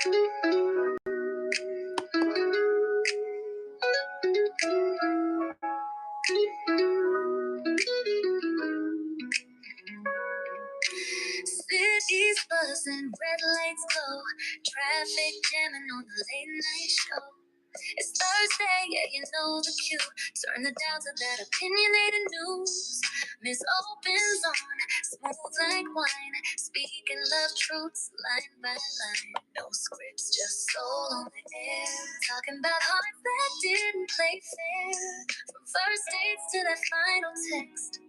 Cities buzzing, red lights glow, traffic jamming on the late night show. It's Thursday, yeah, you know the cue. Turn the dial to that opinionated news. Miss Opens on, smooth like wine, speaking love truths line by line. No scripts, just soul on the air. Talking about hearts that didn't play fair. From first dates to that final text.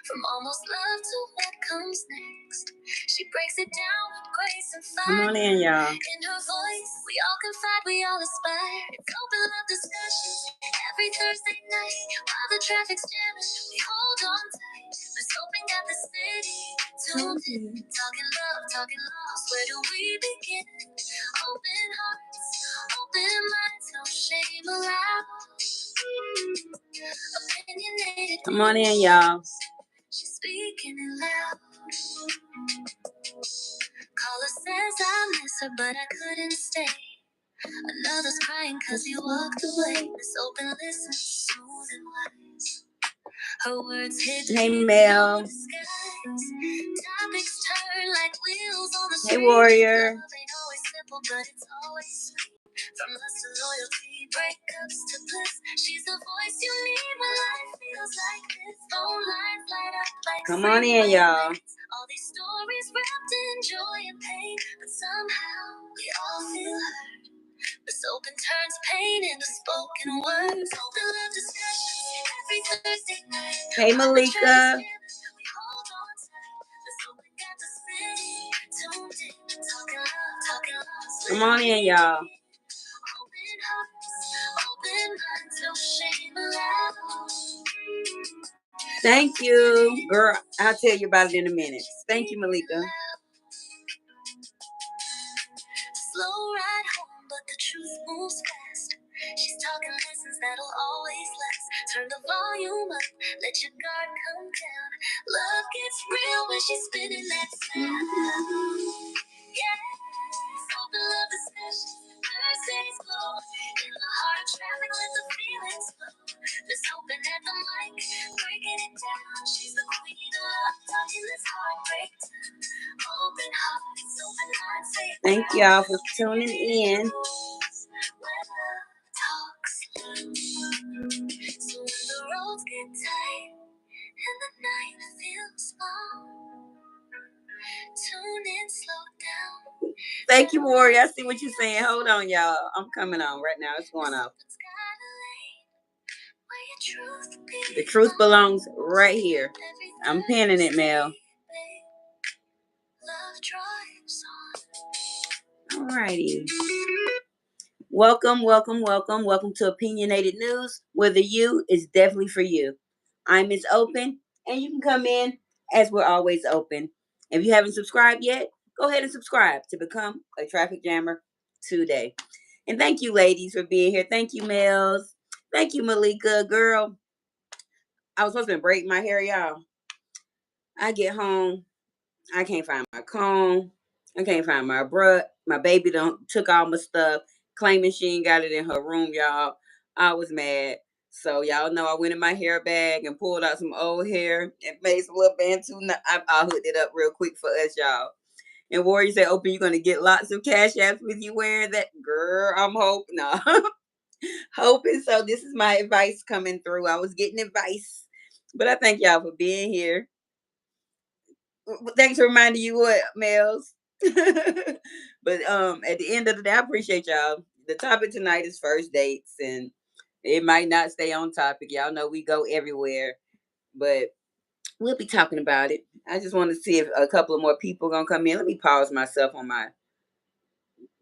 From almost love to what comes next. She breaks it down with grace and fire. Come on in, y'all. In her voice, we all confide, we all aspire. It's open love discussions every Thursday night. While the traffic's jamming, we hold on tight. Let's open up the city. Tuned in, talking love, talking lost. Where do we begin? Open hearts, open minds, no shame allowed. Opinionated. Come on in, y'all. She's speaking it loud. Caller says I miss her, but I couldn't stay. Another's crying cause you walked away. This open listen, smooth and wise. Her words hit. Hey, Mel. Topics turn like wheels on the street. Hey, Warrior. Love ain't always simple, but it's always sweet. From lust to loyalty, breakups to bliss. She's the voice you need when life feels like this. Phone lines light up like come on in, y'all. All these stories wrapped in joy and pain, but somehow we all feel hurt. This open turns pain into spoken words. Open love discussions every Thursday night. Hey, Malika. We hold on tight. This open got the city tuned in. Talking love, talking lost. Come on in, y'all. Open hearts, open minds, no shame allowed. Thank you, girl. I'll tell you about it in a minute. Thank you, Malika. Slow ride home, but the truth moves fast. She's talking lessons that'll always last. Turn the volume up, let your guard come down. Love gets real when she's spinning that sound. Yeah, open love discussions. Thursdays glow in the heart of traffic, let the feelings flow. Just open at the mic, breaking it down. She's the queen of love, talking this heartbreak down. Open hearts, open hearts. Thank y'all for tuning in. When love talks loud. So when the roads get tight and the night feels small, tune in, slow down. Thank you, Warrior. I see what you're saying. Hold on, y'all. I'm coming on right now. It's going off. The truth belongs right here. I'm pinning it, Mel. Alrighty. Welcome to Opinionated News, where the you is definitely for you. I'm Miss Open, and you can come in as we're always open. If you haven't subscribed yet, go ahead and subscribe to become a traffic jammer today. And thank you, ladies, for being here. Thank you, Mels. Thank you, Malika. Girl, I was supposed to break my hair, y'all. I get home, I can't find my comb. I can't find my brush. My baby took all my stuff, claiming she ain't got it in her room, y'all. I was mad. So y'all know I went in my hair bag and pulled out some old hair and made some little bantu. I hooked it up real quick for us, y'all. And Warrior said, Open, you're going to get lots of cash apps with you wearing that. Girl, I'm hoping. No. Hoping so. This is my advice coming through. I was getting advice. But I thank y'all for being here. Thanks for reminding you what, Mels. But at the end of the day, I appreciate y'all. The topic tonight is first dates, and it might not stay on topic. Y'all know we go everywhere, but we'll be talking about it. I just want to see if a couple of more people gonna come in. Let me pause myself on my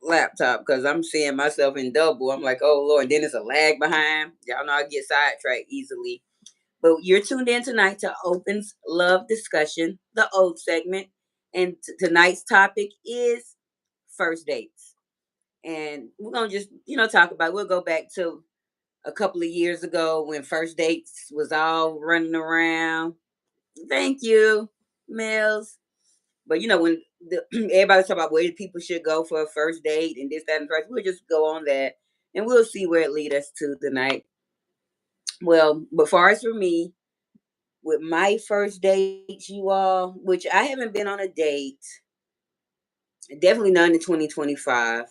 laptop because I'm seeing myself in double. I'm like, oh Lord, and then there's a lag behind. Y'all know I get sidetracked easily. But you're tuned in tonight to Open's Love Discussion, the old segment. And tonight's topic is first dates. And we're going to just, talk about, we'll go back to a couple of years ago when first dates was all running around. Thank you, Mels. But when everybody's talking about where people should go for a first date and this, that, and the first, we'll just go on that and we'll see where it leads us to tonight. Well, but far as for me, with my first dates, you all, which I haven't been on a date, definitely none in 2025.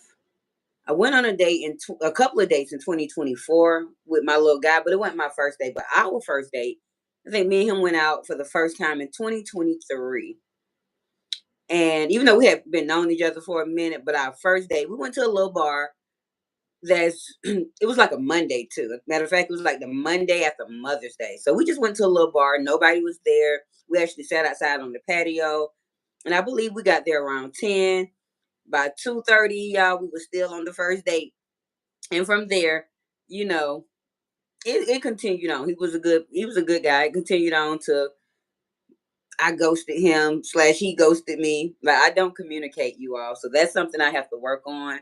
I went on a date a couple of dates in 2024 with my little guy, but it wasn't my first date. But our first date, I think me and him went out for the first time in 2023. And even though we had been knowing each other for a minute, but our first date, we went to a little bar that's it was like a Monday too. Matter of fact, it was like the Monday after Mother's Day. So we just went to a little bar. Nobody was there. We actually sat outside on the patio. And I believe we got there around 10. By 2:30, y'all, we were still on the first date. And from there, you know, it continued on. He was a good guy. It continued on to I ghosted him slash he ghosted me. Like I don't communicate, you all. So that's something I have to work on.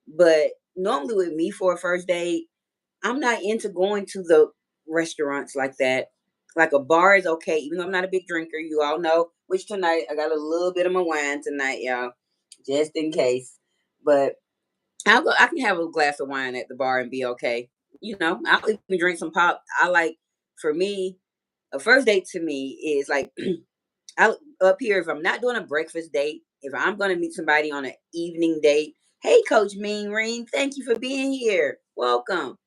But normally with me for a first date, I'm not into going to the restaurants like that. Like a bar is okay, even though I'm not a big drinker. You all know, which tonight I got a little bit of my wine tonight, y'all, just in case. But I can have a glass of wine at the bar and be okay. I'll even drink some pop. For me, a first date to me is like I up here. If I'm not doing a breakfast date, if I'm going to meet somebody on an evening date, hey, Coach Mean Ring, thank you for being here. Welcome.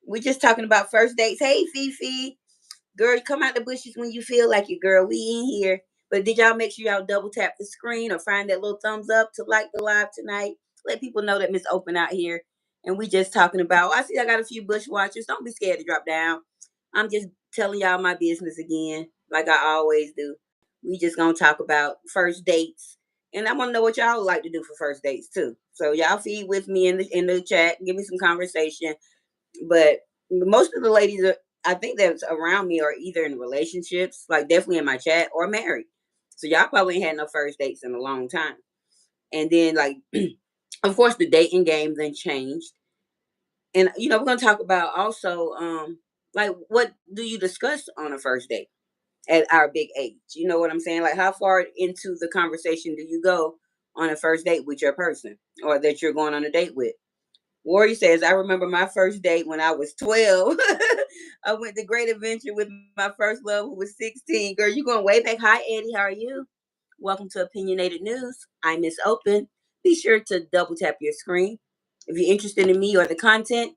We're just talking about first dates. Hey, Fifi. Girl, you come out the bushes when you feel like it, girl. We in here. But did y'all make sure y'all double tap the screen or find that little thumbs up to like the live tonight? Let people know that Miss Open out here. And we just talking about, I see I got a few bush watchers. Don't be scared to drop down. I'm just telling y'all my business again, like I always do. We just gonna talk about first dates. And I want to know what y'all like to do for first dates too. So y'all feed with me in the chat. Give me some conversation. But most of the ladies I think that's around me are either in relationships, like definitely in my chat, or married. So y'all probably ain't had no first dates in a long time. And then like of course the dating game then changed. And we're gonna talk about also like what do you discuss on a first date at our big age? You know what I'm saying? Like how far into the conversation do you go on a first date with your person or that you're going on a date with? Warrior says, I remember my first date when I was 12. I went to Great Adventure with my first love who was 16. Girl, you going way back. Hi, Eddie. How are you? Welcome to Opinionated News. I'm Miss Open. Be sure to double tap your screen. If you're interested in me or the content,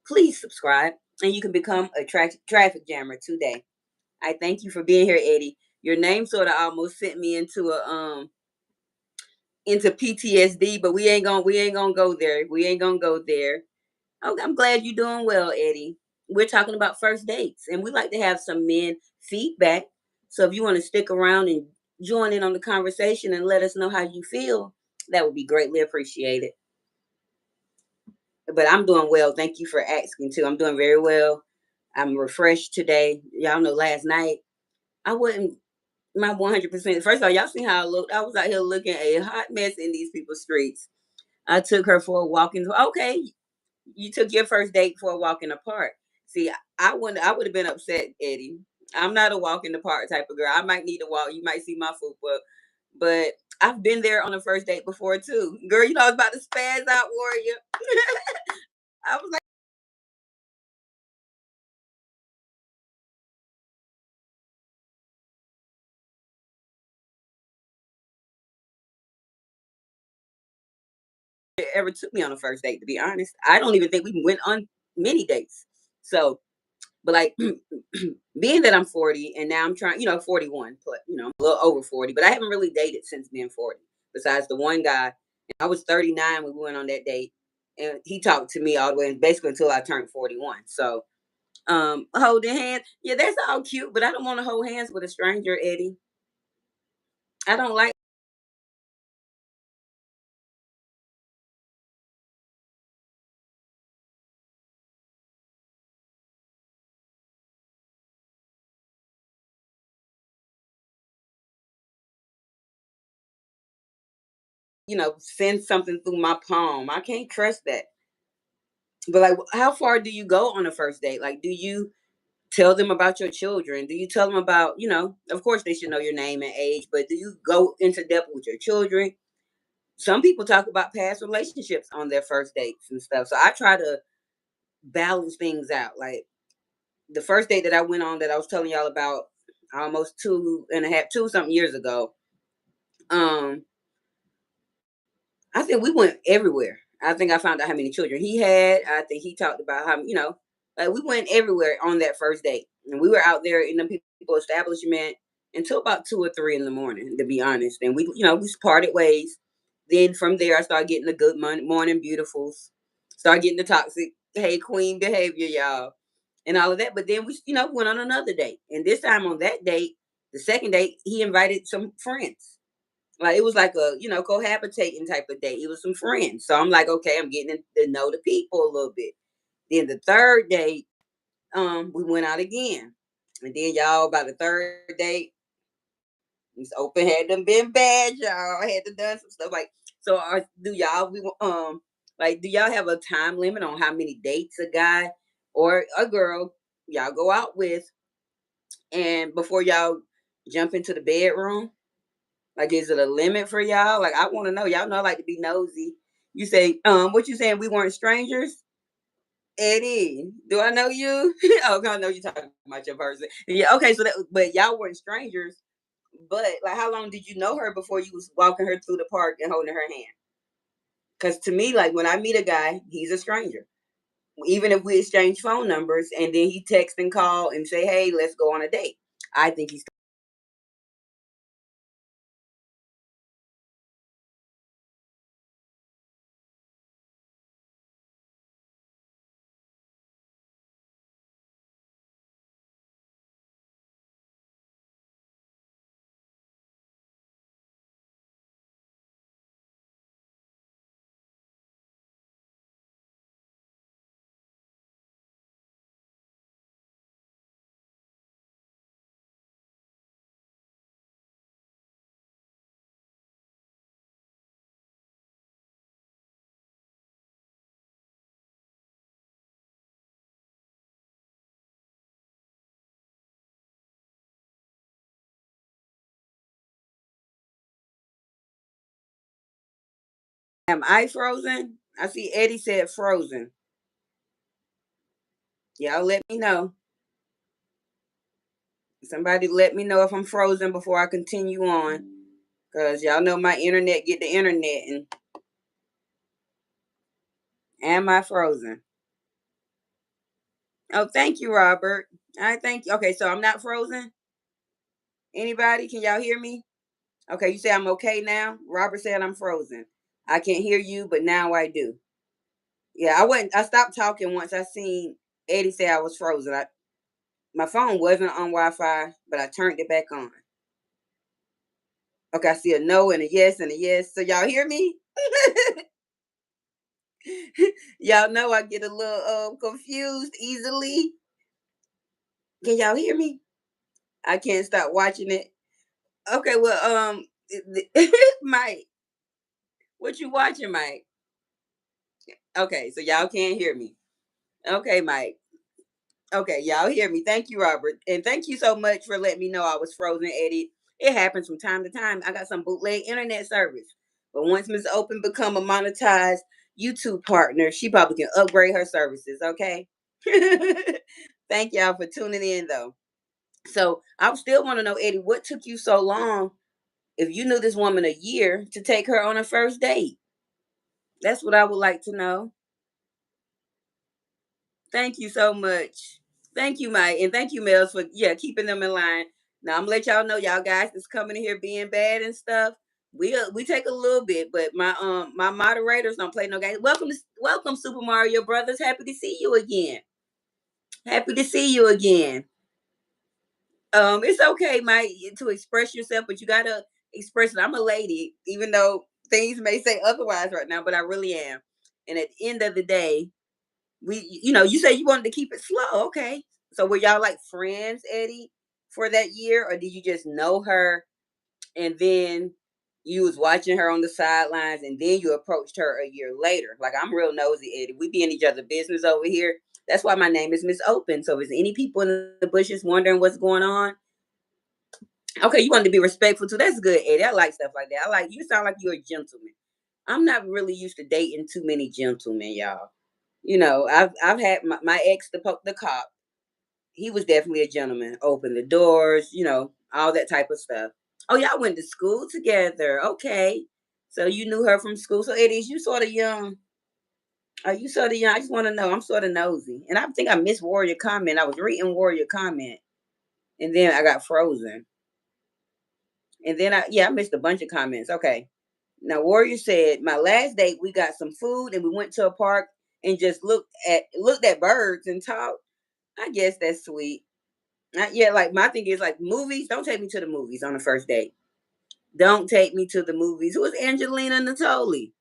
please subscribe and you can become a traffic jammer today. I thank you for being here, Eddie. Your name sort of almost sent me into PTSD, but we ain't gonna go there. We ain't gonna go there. Oh, I'm glad you're doing well, Eddie. We're talking about first dates, and we like to have some men feedback. So if you want to stick around and join in on the conversation and let us know how you feel, that would be greatly appreciated. But I'm doing well. Thank you for asking too. I'm doing very well. I'm refreshed today. Y'all know last night I wasn't my 100%. First of all, y'all seen how I looked. I was out here looking a hot mess in these people's streets. I took her for a walk in. Okay, you took your first date for a walk in the park. See, I would have been upset, Eddie. I'm not a walk in the park type of girl. I might need to walk. You might see my foot, but I've been there on a first date before too. Girl, I was about to spaz out, Warrior. I was like, it ever took me on a first date, to be honest. I don't even think we went on many dates. So, but like being that I'm 40 and now I'm trying, 41, but I'm a little over 40, but I haven't really dated since being 40. Besides the one guy, I was 39 when we went on that date, and he talked to me all the way basically until I turned 41. So, holding hands, yeah, that's all cute, but I don't want to hold hands with a stranger, Eddie. I don't like, send something through my palm. I can't trust that. But like, how far do you go on a first date? Like, do you tell them about your children? Do you tell them about, of course they should know your name and age, but do you go into depth with your children? Some people talk about past relationships on their first dates and stuff. So I try to balance things out. Like the first date that I went on that I was telling y'all about almost 2 something years ago. Um, I think we went everywhere. I think I found out how many children he had. I think he talked about how, like we went everywhere on that first date. And we were out there in the people establishment until about 2 or 3 in the morning, to be honest. And we parted ways. Then from there, I started getting the good morning beautifuls, started getting the toxic, hey, queen behavior, y'all, and all of that. But then we went on another date. And this time on that date, the second date, he invited some friends. Like it was like a cohabitating type of date. It was some friends, so I'm like, okay, I'm getting to know the people a little bit. Then the third date, we went out again, and then y'all by the third date, Miss Open had them been bad, y'all. I had to done some stuff like so. Do y'all like do y'all have a time limit on how many dates a guy or a girl y'all go out with, and before y'all jump into the bedroom? Like, is it a limit for y'all? Like, I want to know. Y'all know I like to be nosy. You say, what you saying? We weren't strangers? Eddie, do I know you? Oh, I know you talking about your person. Yeah, okay. But y'all weren't strangers. But like, how long did you know her before you was walking her through the park and holding her hand? Because to me, like when I meet a guy, he's a stranger. Even if we exchange phone numbers and then he text and call and say, "Hey, let's go on a date," I think he's. Am I frozen? I see Eddie said frozen. Y'all let me know. Somebody let me know if I'm frozen before I continue on. Cause y'all know my internet get the internet and am I frozen? Oh, thank you, Robert. I thank you. Okay, so I'm not frozen. Anybody? Can y'all hear me? Okay, you say I'm okay now. Robert said I'm frozen. I can't hear you, but now I do. Yeah, I stopped talking once I seen Eddie say I was frozen. My phone wasn't on Wi-Fi, but I turned it back on. Okay, I see a no and a yes and a yes. So y'all hear me? Y'all know I get a little confused easily. Can y'all hear me? I can't stop watching it. Okay, well, Mike, what you watching, Mike? Okay, so y'all can't hear me. Okay, Mike. Okay, y'all hear me. Thank you, Robert. And thank you so much for letting me know I was frozen, Eddie. It happens from time to time. I got some bootleg internet service. But once Miss Open become a monetized YouTube partner, she probably can upgrade her services, okay? Thank y'all for tuning in though. So I still want to know, Eddie, what took you so long if you knew this woman a year to take her on a first date? That's what I would like to know. Thank you so much. Thank you, Mike, and thank you, Mels, for keeping them in line. Now I'm gonna let y'all know, y'all guys that's coming in here being bad and stuff. We take a little bit, but my moderators don't play no games. Welcome, Super Mario Brothers. Happy to see you again. Happy to see you again. It's okay, Mike, to express yourself, but you gotta express it. I'm a lady, even though things may say otherwise right now, but I really am. And at the end of the day, you say you wanted to keep it slow. Okay. So were y'all like friends, Eddie, for that year, or did you just know her and then you was watching her on the sidelines and then you approached her a year later? Like I'm real nosy, Eddie. We be in each other business over here. That's why my name is Miss Open. So if there's any people in the bushes wondering what's going on, okay, you want to be respectful too. That's good, Eddie. I like stuff like that. I like you. Sound like you're a gentleman. I'm not really used to dating too many gentlemen, y'all. You know, I've had my ex, the cop. He was definitely a gentleman. Opened the doors, all that type of stuff. Oh, y'all went to school together. Okay, so you knew her from school. So Eddie, is you sort of young? Are you sort of young? I just want to know. I'm sort of nosy, and I think I missed Warrior comment. I was reading Warrior comment, and then I got frozen. And then I missed a bunch of comments. Okay. Now Warrior said, my last date, we got some food and we went to a park and just looked at birds and talked. I guess that's sweet. Yeah, like my thing is like movies. Don't take me to the movies on the first date. Don't take me to the movies. Who is Angelina Natoli?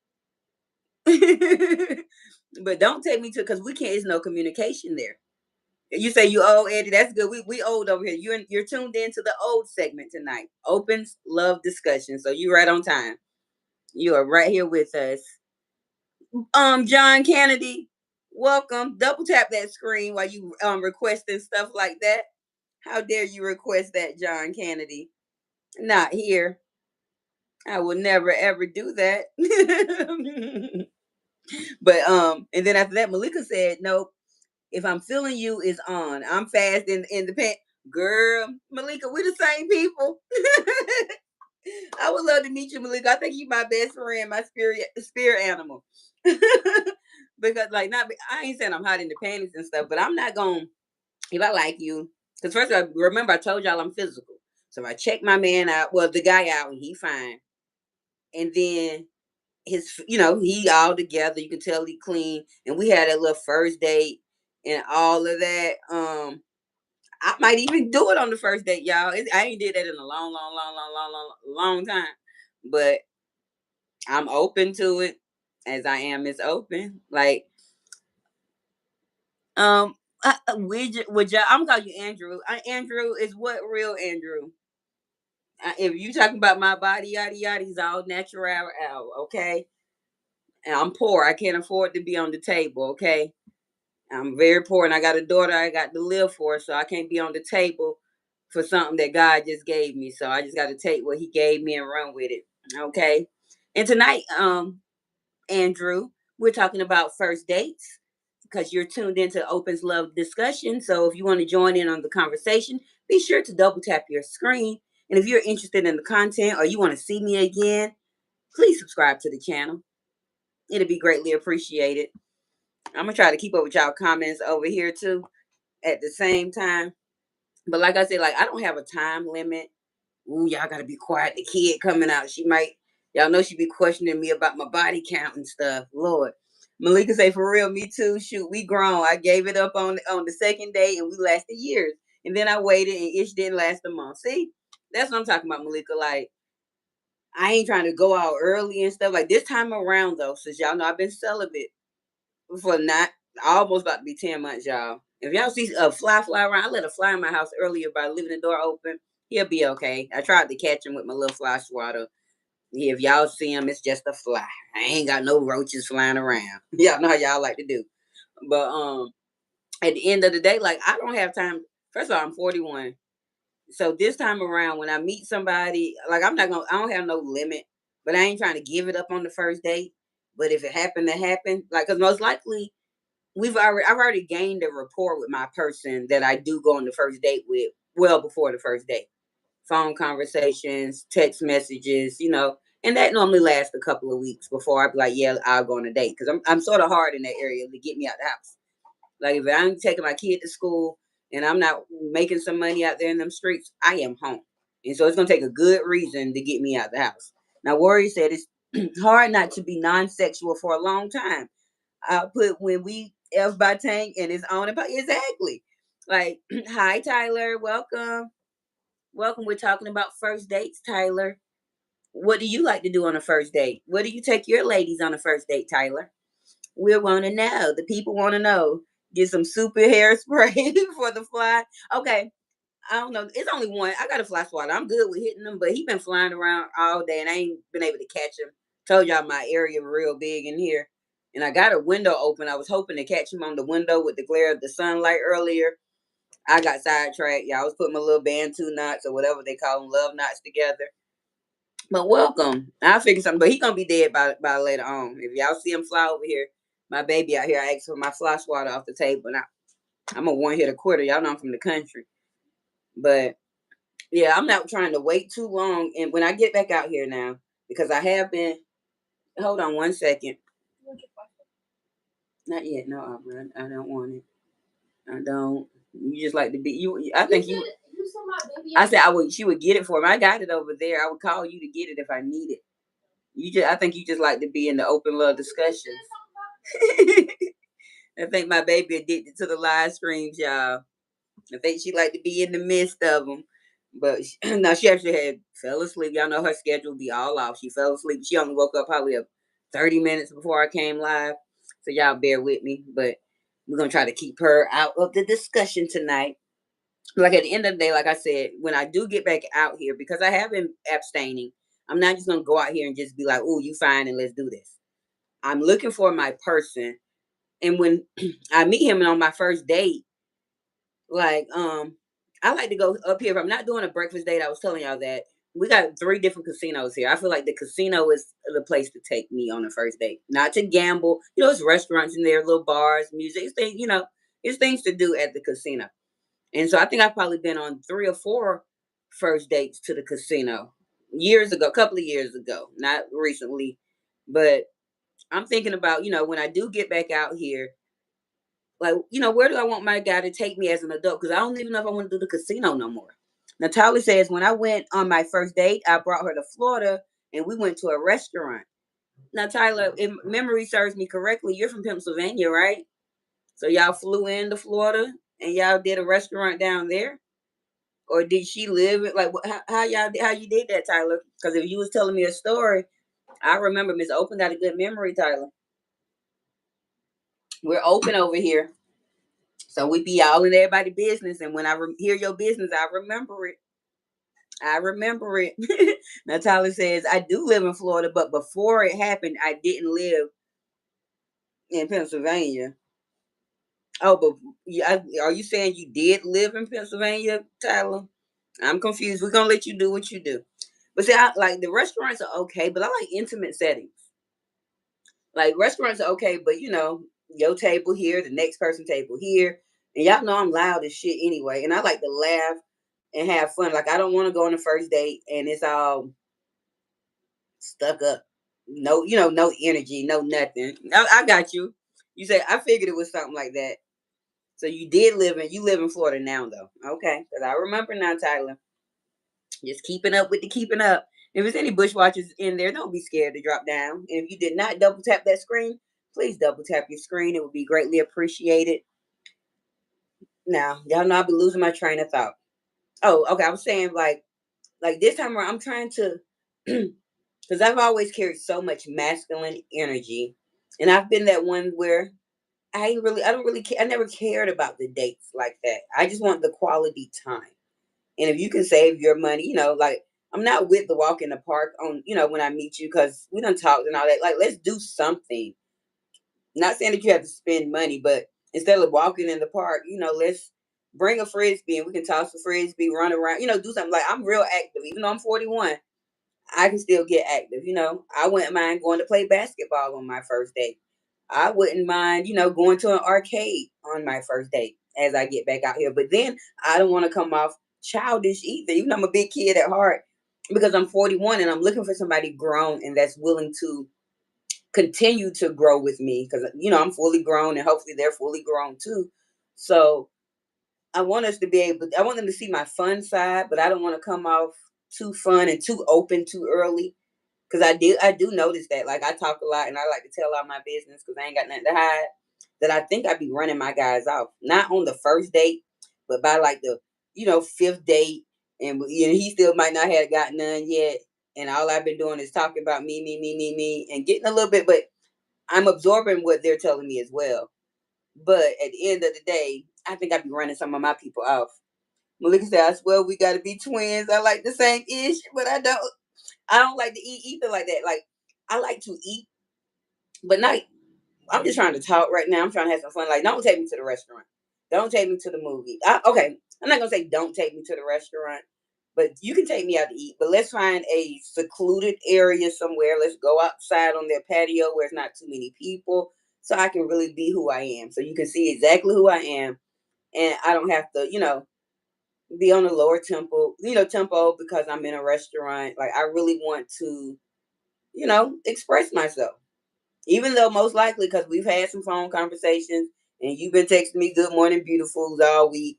But don't take me to because we can't. There's no communication there. You say you old, Eddie. That's good. We old over here. You're tuned in to the old segment tonight. Opens love discussion. So you right on time. You are right here with us. John Kennedy, welcome. Double tap that screen while you requesting stuff like that. How dare you request that, John Kennedy? Not here. I will never ever do that. But and then after that, Malika said, nope. If I'm feeling you is on. I'm fast in the pant. Girl, Malika, we the same people. I would love to meet you, Malika. I think you my best friend, my spirit animal. Because like not I ain't saying I'm hot in the panties and stuff, but I'm not going if I like you. Because first of all, remember I told y'all I'm physical. So if I check my man out, well, the guy out and he fine. And then he all together. You can tell he clean. And we had a little first date and all of that. I might even do it on the first date, y'all. I ain't did that in a long, long, long, long, long, long, long time. But I'm open to it, as I am is open. Like, um, would y'all? I'm gonna call you Andrew. Andrew is what real Andrew. If you talking about my body, yada yada, he's all natural out. Okay, and I'm poor. I can't afford to be on the table. Okay, I'm very poor, and I got a daughter I got to live for, so I can't be on the table for something that God just gave me. So I just got to take what He gave me and run with it. Okay, and tonight, Andrew, we're talking about first dates because you're tuned into Opens Love discussion. So if you want to join in on the conversation, be sure to double tap your screen. And if you're interested in the content or you want to see me again, please subscribe to the channel. It'll be greatly appreciated. I'm gonna try to keep up with y'all comments over here too at the same time. But like I said, like I don't have a time limit. Ooh, y'all gotta be quiet. The kid coming out. Y'all know she be questioning me about my body count and stuff. Lord. Malika say, for real, me too. Shoot, we grown. I gave it up on the second day and we lasted years. And then I waited and it didn't last a month. See? That's what I'm talking about, Malika. Like, I ain't trying to go out early and stuff. Like this time around though, since y'all know I've been celibate for not almost about to be 10 months, y'all. If y'all see a fly around, I let a fly in my house earlier by leaving the door open. He'll be okay. I tried to catch him with my little fly swatter. Yeah, if y'all see him, it's just a fly. I ain't got no roaches flying around. Y'all know how y'all like to do. But at the end of the day, like I don't have time. First of all, I'm 41. So this time around, when I meet somebody, like I don't have no limit, but I ain't trying to give it up on the first date. But if it happened to happen, like, cause most likely I've already gained a rapport with my person that I do go on the first date with well before the first date. Phone conversations, text messages, and that normally lasts a couple of weeks before I be like, yeah, I'll go on a date because I'm sort of hard in that area to get me out the house. Like if I'm taking my kid to school and I'm not making some money out there in them streets, I am home, and so it's gonna take a good reason to get me out the house. Now, Worry said it's hard not to be non-sexual for a long time. I'll put when we F by Tank and it's on and exactly. Like, hi Tyler, welcome. Welcome. We're talking about first dates, Tyler. What do you like to do on a first date? What do you take your ladies on a first date, Tyler? We want to know. The people want to know. Get some super hairspray for the fly. Okay. I don't know. It's only one. I got a fly swatter. I'm good with hitting them, but he been flying around all day and I ain't been able to catch him. Told y'all my area real big in here. and I got a window open. I was hoping to catch him on the window with the glare of the sunlight earlier. I got sidetracked. Yeah, I was putting my little bantu knots or whatever they call them, love knots together. But welcome. I'll figure something. But he gonna be dead by later on. If y'all see him fly over here, my baby out here, I asked for my fly swatter off the table. And I'm a one hit a quarter. Y'all know I'm from the country. But yeah, I'm not trying to wait too long. And when I get back out here now, because I have been, hold on one second. Not yet. No, I don't want it. I don't. You just like to be you. I think you. I said I would. She would get it for me. I got it over there. I would call you to get it if I need it. You just. I think you just like to be in the open love discussions. I think my baby addicted to the live streams, y'all. I think she like to be in the midst of them. But no, she actually had fell asleep. Y'all know her schedule be all off. She fell asleep. She only woke up probably 30 minutes before I came live. So y'all bear with me. But we're gonna try to keep her out of the discussion tonight. Like at the end of the day, like I said, when I do get back out here, because I have been abstaining, I'm not just gonna go out here and just be like, "Oh, you fine, and let's do this." I'm looking for my person, and when I meet him on my first date, like I like to go up here. If I'm not doing a breakfast date, I was telling y'all that we got 3 different casinos here. I feel like the casino is the place to take me on a first date, not to gamble. You know, it's restaurants in there, little bars, music, it's things. You know, it's things to do at the casino. And so I think I've probably been on 3 or 4 first dates to the casino years ago, a couple of years ago, not recently, but I'm thinking about, when I do get back out here, like, where do I want my guy to take me as an adult? Because I don't even know if I want to do the casino no more. Natalia says, when I went on my first date, I brought her to Florida and we went to a restaurant. Now, Tyler, if memory serves me correctly, you're from Pennsylvania, right? So y'all flew into Florida and y'all did a restaurant down there? Or did she live it? Like, how you did that, Tyler? Because if you was telling me a story, I remember Miss Open got a good memory, Tyler. We're open over here. So we be all in everybody's business, and when I hear your business, I remember it. I remember it. Natalia says, I do live in Florida, but before it happened, I didn't live in Pennsylvania. Oh, but are you saying you did live in Pennsylvania, Tyler? I'm confused. We're gonna let you do what you do. But see, I like the restaurants are okay, but I like intimate settings. Like restaurants are okay, but your table here, the next person table here, and y'all know I'm loud as shit anyway, and I like to laugh and have fun. Like I don't want to go on the first date and it's all stuck up. No, no energy, no nothing. I got you. You said I figured it was something like that. So you live in Florida now though. Okay. Because I remember now, Tyler. Just keeping up with the keeping up. If there's any bushwatchers in there, don't be scared to drop down. And if you did not double tap that screen, please double tap your screen. It would be greatly appreciated. Now, y'all know I'll be losing my train of thought. Oh, okay. I was saying like this time around, I'm trying to because I've always carried so much masculine energy. And I've been that one where I don't really care. I never cared about the dates like that. I just want the quality time. And if you can save your money, like I'm not with the walk in the park on, when I meet you because we done talked and all that. Like, let's do something. Not saying that you have to spend money, but instead of walking in the park, let's bring a frisbee and we can toss the frisbee, run around, do something. Like I'm real active, even though I'm 41. I can still get active. I wouldn't mind going to play basketball on my first date. I wouldn't mind, going to an arcade on my first date as I get back out here. But then I don't want to come off childish either. Even though I'm a big kid at heart, because I'm 41 and I'm looking for somebody grown and that's willing to continue to grow with me because I'm fully grown and hopefully they're fully grown too. So I want us to be able. I want them to see my fun side, but I don't want to come off too fun and too open too early. Because I do notice that. Like I talk a lot and I like to tell all my business because I ain't got nothing to hide. That I think I'd be running my guys off, not on the first date, but by like the 5th date, and he still might not have got none yet. And all I've been doing is talking about me, me, me, me, me, and getting a little bit, but I'm absorbing what they're telling me as well. But at the end of the day, I think I'd be running some of my people off. Malika said, I swear we gotta be twins. I like the same ish, but I don't like to eat either like that. Like I like to eat, but not I'm just trying to talk right now. I'm trying to have some fun. Like, don't take me to the restaurant. Don't take me to the movie. Okay, I'm not gonna say don't take me to the restaurant, but you can take me out to eat. But let's find a secluded area somewhere. Let's go outside on their patio where it's not too many people, so I can really be who I am. So you can see exactly who I am, and I don't have to, be on a lower tempo because I'm in a restaurant. Like I really want to, express myself. Even though most likely, because we've had some phone conversations and you've been texting me good morning beautifuls all week,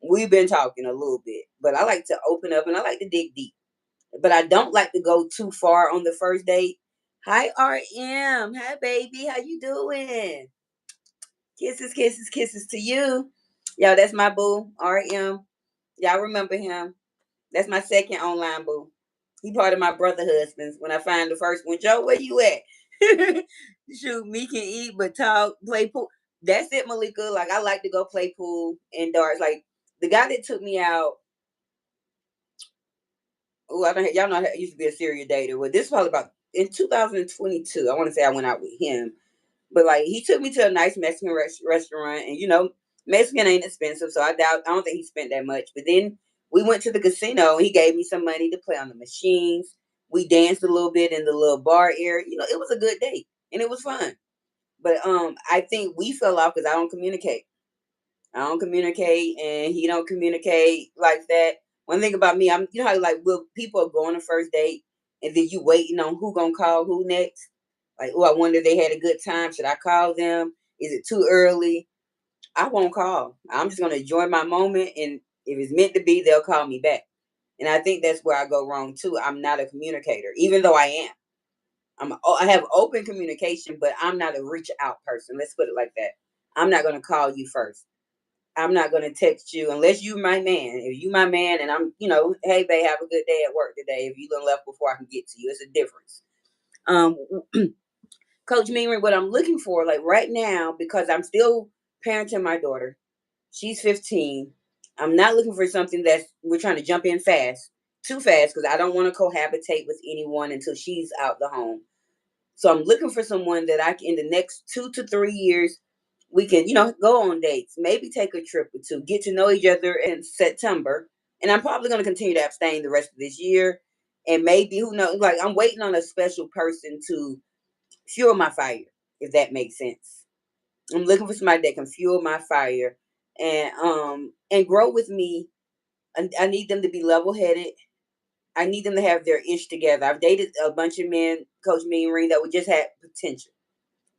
we've been talking a little bit. But I like to open up and I like to dig deep. But I don't like to go too far on the first date. Hi RM. Hi baby. How you doing? Kisses, kisses, kisses to you. Y'all, that's my boo, RM. Y'all remember him. That's my second online boo. He part of my brother husbands. When I find the first one, Joe, where you at? Shoot, me can eat but talk, play pool. That's it, Malika. Like I like to go play pool and darts. Like the guy that took me out. Oh, I don't. Y'all know I used to be a serial dater. Well, this is probably about in 2022. I want to say I went out with him, but like he took me to a nice Mexican restaurant, and Mexican ain't expensive, so I don't think he spent that much. But then we went to the casino. And he gave me some money to play on the machines. We danced a little bit in the little bar area. It was a good date and it was fun. But I think we fell off because I don't communicate. I don't communicate, and he don't communicate like that. One thing about me, I'm how like people are going on a first date, and then you waiting on who gonna call who next. Like, oh, I wonder if they had a good time. Should I call them? Is it too early? I won't call. I'm just gonna enjoy my moment, and if it's meant to be, they'll call me back. And I think that's where I go wrong too. I'm not a communicator, even though I am. I have open communication, but I'm not a reach out person. Let's put it like that. I'm not gonna call you first. I'm not gonna text you unless you my man. If you my man and I'm, hey babe, have a good day at work today. If you done left before I can get to you, it's a difference. Um, Coach Memory, what I'm looking for, like right now, because I'm still parenting my daughter. She's 15. I'm not looking for something that's we're trying to jump in too fast, because I don't want to cohabitate with anyone until she's out the home. So I'm looking for someone that I can, in the next 2 to 3 years, we can, go on dates, maybe take a trip or two, get to know each other in September. And I'm probably going to continue to abstain the rest of this year. And maybe, who knows, like I'm waiting on a special person to fuel my fire, if that makes sense. I'm looking for somebody that can fuel my fire and grow with me. I need them to be level headed. I need them to have their ish together. I've dated a bunch of men, Coach Me and Ring, that would just had potential.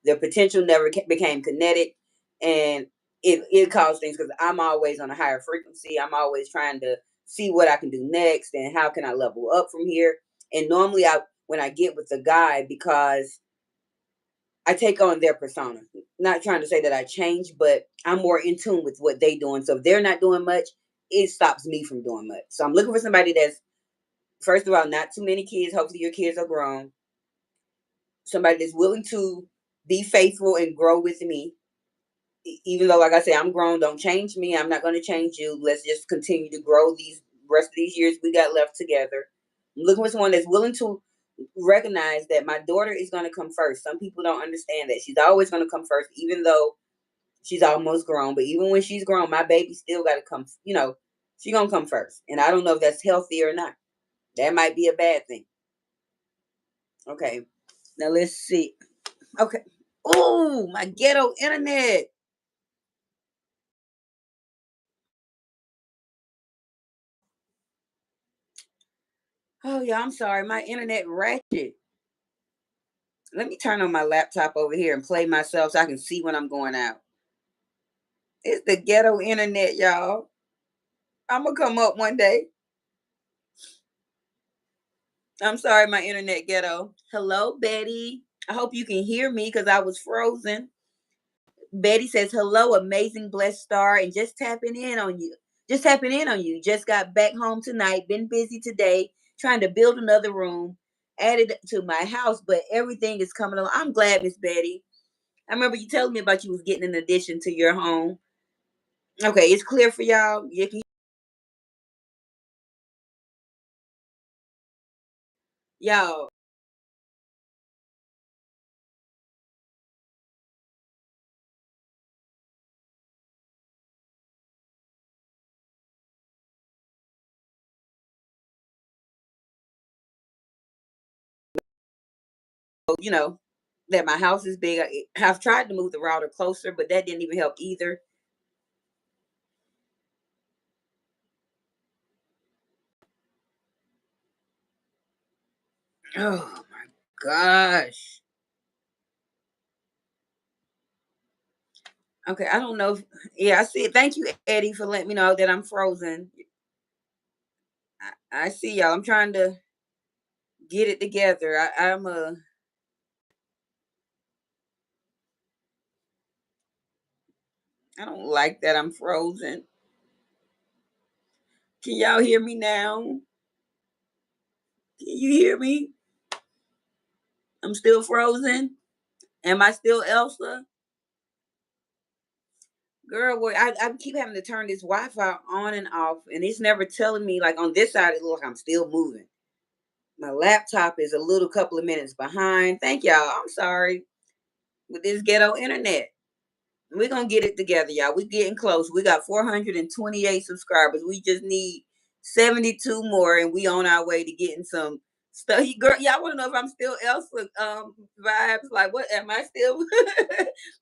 Their potential never became kinetic, and it caused things because I'm always on a higher frequency. I'm always trying to see what I can do next and how can I level up from here. And normally, when I get with a guy, because I take on their persona. Not trying to say that I change, but I'm more in tune with what they doing. So if they're not doing much, it stops me from doing much. So I'm looking for somebody that's, first of all, not too many kids. Hopefully your kids are grown. Somebody that's willing to be faithful and grow with me. Even though, like I said, I'm grown, don't change me. I'm not going to change you. Let's just continue to grow these rest of these years we got left together. I'm looking for someone that's willing to recognize that my daughter is going to come first. Some people don't understand that. She's always going to come first, even though she's almost grown. But even when she's grown, my baby still got to come, she's going to come first. And I don't know if that's healthy or not. That might be a bad thing. Okay. Now let's see. Okay. Oh, my ghetto internet. Oh, yeah, I'm sorry. My internet ratchet. Let me turn on my laptop over here and play myself so I can see when I'm going out. It's the ghetto internet, y'all. I'm going to come up one day. I'm sorry, my internet ghetto. Hello, Betty. I hope you can hear me because I was frozen. Betty says, hello, amazing blessed star, and just tapping in on you. Just tapping in on you. Just got back home tonight. Been busy today trying to build another room, added to my house, but everything is coming along. I'm glad, Miss Betty. I remember you telling me about you was getting an addition to your home. Okay, it's clear for y'all. Y'all, you know, that my house is big. I've tried to move the router closer, but that didn't even help either. Oh my gosh. Okay, I don't know. Yeah, I see it. Thank you, Eddie, for letting me know that I'm frozen. I see y'all. I'm trying to get it together. I don't like that I'm frozen. Can y'all hear me now? Can you hear me? I'm still frozen. Am I still Elsa? Girl, boy, I keep having to turn this Wi-Fi on and off, and it's never telling me. Like on this side, it looks like I'm still moving. My laptop is a little couple of minutes behind. Thank y'all. I'm sorry with this ghetto internet. We're gonna get it together, y'all. We're getting close. We got 428 subscribers. We just need 72 more, and we on our way to getting some stuff. Girl, y'all want to know if I'm still Elsa vibes? Like, what am I still?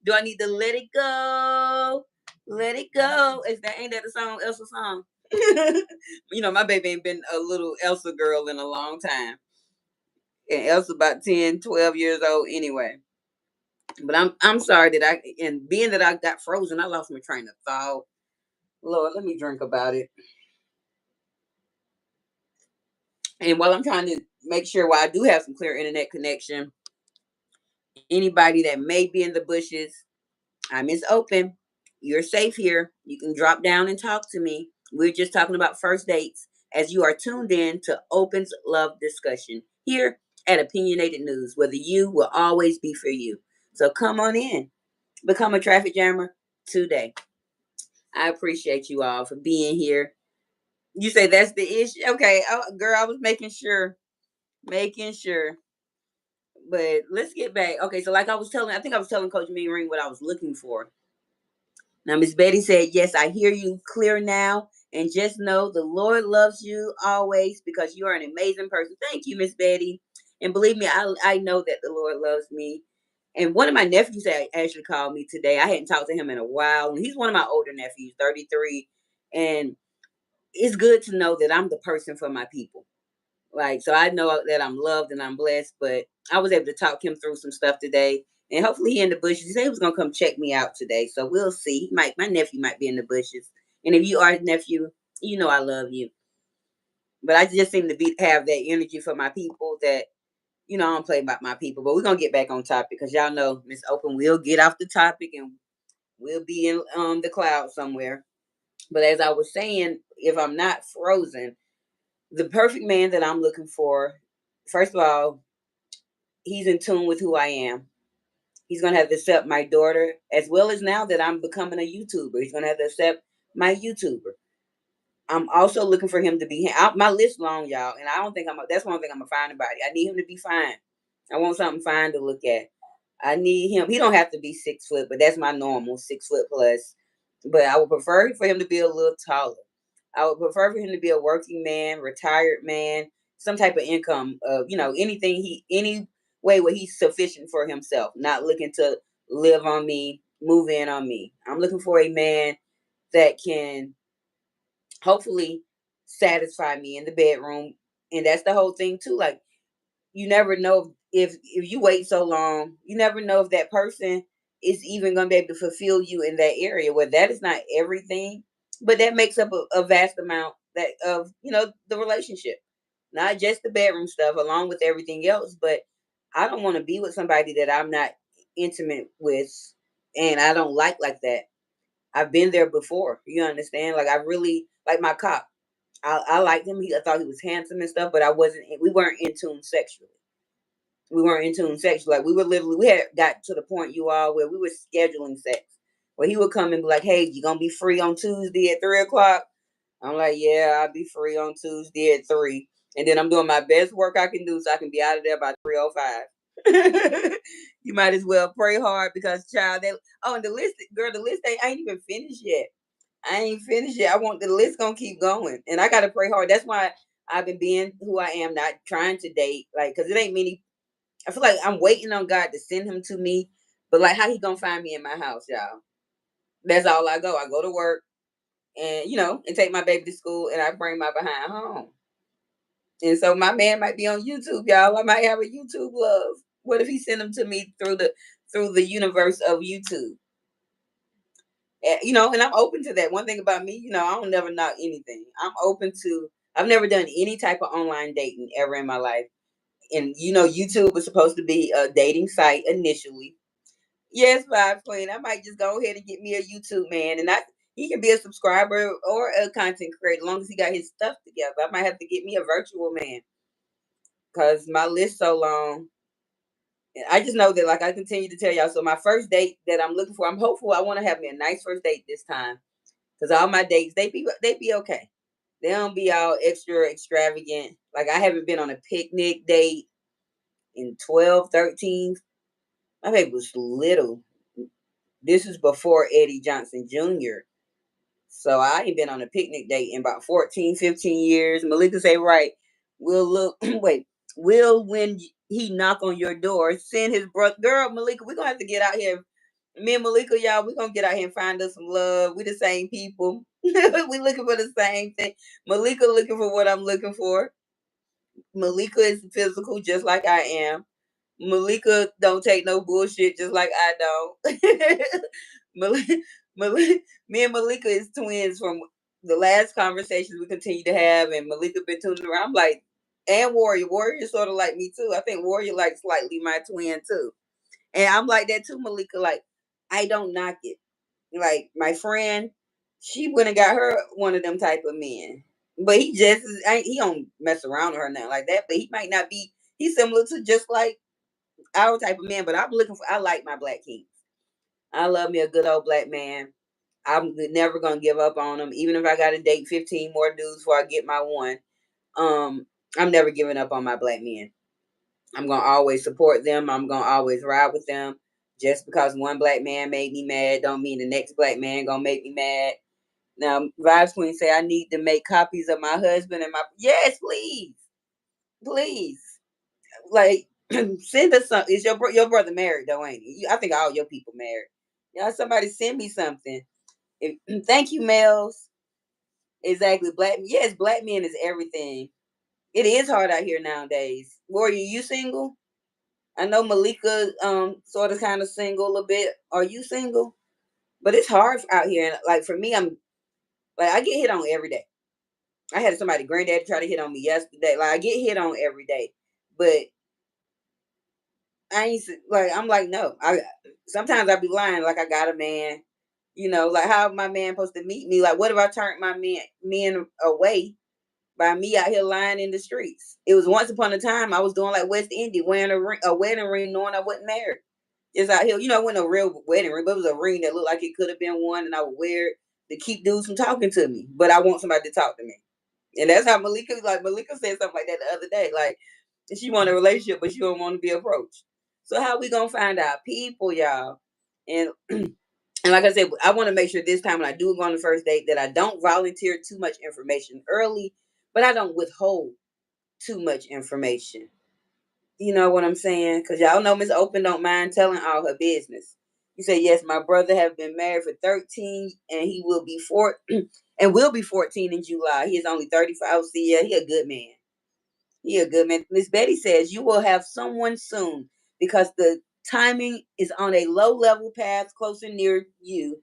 Do I need to let it go? Let it go. Is that ain't that the song, Elsa song? My baby ain't been a little Elsa girl in a long time, and Elsa about 10, 12 years old anyway. But I'm sorry that and being that I got frozen, I lost my train of thought. Lord, let me drink about it. And while I'm trying to make sure while I do have some clear internet connection, anybody that may be in the bushes, I'm Miss Open. You're safe here. You can drop down and talk to me. We're just talking about first dates as you are tuned in to Open's Love Discussion here at Opinionated News, where the you will always be for you. So come on in. Become a traffic jammer today. I appreciate you all for being here. You say that's the issue? Okay, girl, I was making sure. Making sure. But let's get back. Okay, so like I think I was telling Coach Mean Ring what I was looking for. Now, Miss Betty said, yes, I hear you clear now. And just know the Lord loves you always because you are an amazing person. Thank you, Miss Betty. And believe me, I know that the Lord loves me. And one of my nephews actually called me today. I hadn't talked to him in a while. And he's one of my older nephews, 33. And it's good to know that I'm the person for my people. Like, so I know that I'm loved and I'm blessed, but I was able to talk him through some stuff today. And hopefully he in the bushes. He said he was gonna come check me out today. So we'll see. My nephew might be in the bushes. And if you are his nephew, you know I love you. But I just seem to have that energy for my people that, I don't play about my people. But we're gonna get back on topic because y'all know Miss Open will get off the topic and we'll be in the cloud somewhere. But as I was saying, if I'm not frozen, the perfect man that I'm looking for, first of all, he's in tune with who I am. He's gonna have to accept my daughter, as well as now that I'm becoming a YouTuber. He's gonna have to accept my YouTuber. I'm also looking for him to be my list long, y'all, and I don't think that's one thing I'm gonna find about it. I need him to be fine. I want something fine to look at. I need him. He don't have to be 6 foot, but that's my normal 6 foot plus. But I would prefer for him to be a little taller. I would prefer for him to be a working man, retired man, some type of income. Anything any way where he's sufficient for himself, not looking to live on me, move in on me. I'm looking for a man that can hopefully satisfy me in the bedroom, and that's the whole thing too. Like you never know if you wait so long, you never know if that person is even going to be able to fulfill you in that area. Where that is not everything, but that makes up a vast amount that of the relationship, not just the bedroom stuff, along with everything else. But I don't want to be with somebody that I'm not intimate with, and I don't like that. I've been there before. You understand? Like I really like my cop. I liked him. I thought he was handsome and stuff, but I wasn't. We weren't in tune sexually. We weren't in tune sexually. Like we were literally, we had got to the point, you all, where we were scheduling sex. Where he would come and be like, "Hey, you gonna be free on Tuesday at 3 o'clock?" I'm like, "Yeah, I'll be free on Tuesday at 3." And then I'm doing my best work I can do so I can be out of there by 3:05. You might as well pray hard because child, and the list, girl, the list ain't even finished yet. I ain't finished yet. I want the list gonna keep going, and I gotta pray hard. That's why I've been being who I am, not trying to date, like, cause it ain't many. I feel like I'm waiting on God to send him to me. But like, how he gonna find me in my house, y'all? That's all I go. I go to work and and take my baby to school, and I bring my behind home. And so my man might be on YouTube, y'all. I might have a YouTube love. What if he sent them to me through the universe of YouTube? And I'm open to that. One thing about me, I don't never knock anything. I'm open to. I've never done any type of online dating ever in my life. And YouTube was supposed to be a dating site initially. Yes, Vibe Queen. I might just go ahead and get me a YouTube man, and he can be a subscriber or a content creator as long as he got his stuff together. I might have to get me a virtual man because my list so long. I just know that, like I continue to tell y'all. So my first date that I'm looking for, I'm hopeful. I want to have me a nice first date this time, because all my dates they be okay. They don't be all extra extravagant. Like, I haven't been on a picnic date in 12, 13. My baby was little. This is before Eddie Johnson Jr. So I ain't been on a picnic date in about 14, 15 years. Malika say, right, we'll look, wait, will when he knock on your door, send his brother. Girl, Malika, we're going to have to get out here. Me and Malika, y'all, we're going to get out here and find us some love. We the same people. We looking for the same thing. Malika looking for what I'm looking for. Malika is physical just like I am. Malika don't take no bullshit just like I don't. Malika, Malika, me and Malika is twins from the last conversations we continue to have, and Malika been tuning around. I'm like, and Warrior. Warrior is sort of like me too. I think Warrior like slightly my twin too. And I'm like that too, Malika. Like, I don't knock it. Like, my friend, she went and got her one of them type of men. But he don't mess around with her nothing like that. But he might not be. He's similar to just like our type of man. But I like my black kings. I love me a good old black man. I'm never gonna give up on him, even if I got to date 15 more dudes before I get my one. I'm never giving up on my black men. I'm gonna always support them. I'm gonna always ride with them. Just because one black man made me mad, don't mean the next black man gonna make me mad. Now, Vibes Queen say I need to make copies of my husband and my yes, please, please. Like, send us something. Is your brother married though, ain't he? I think all your people married. Y'all, somebody send me something. Thank you, Mels. Exactly, black men is everything. It is hard out here nowadays. Warrior, you single? I know Malika sort of kind of single a bit. Are you single? But it's hard out here. And like, for me, I'm like, I get hit on every day. I had somebody granddaddy try to hit on me yesterday. Like, I get hit on every day. But I ain't like, I'm like, no. I sometimes I be lying like I got a man. Like, how my man supposed to meet me? Like, what if I turned my men away by me out here lying in the streets? It was once upon a time I was doing like West Indian, wearing a wedding ring, knowing I wasn't married. Just out here, it wasn't a real wedding ring, but it was a ring that looked like it could have been one, and I would wear it to keep dudes from talking to me. But I want somebody to talk to me. And that's how Malika said something like that the other day. Like, she want a relationship, but she don't want to be approached. So how we gonna find our people, y'all? And and like I said, I want to make sure this time when I do go on the first date that I don't volunteer too much information early, but I don't withhold too much information. You know what I'm saying? Because y'all know Miss Open don't mind telling all her business. You say, yes, my brother have been married for 13, and he will be 4 and will be 14 in July. He is only 35. See, yeah, he a good man. He a good man. Miss Betty says you will have someone soon because the timing is on a low level path closer near you.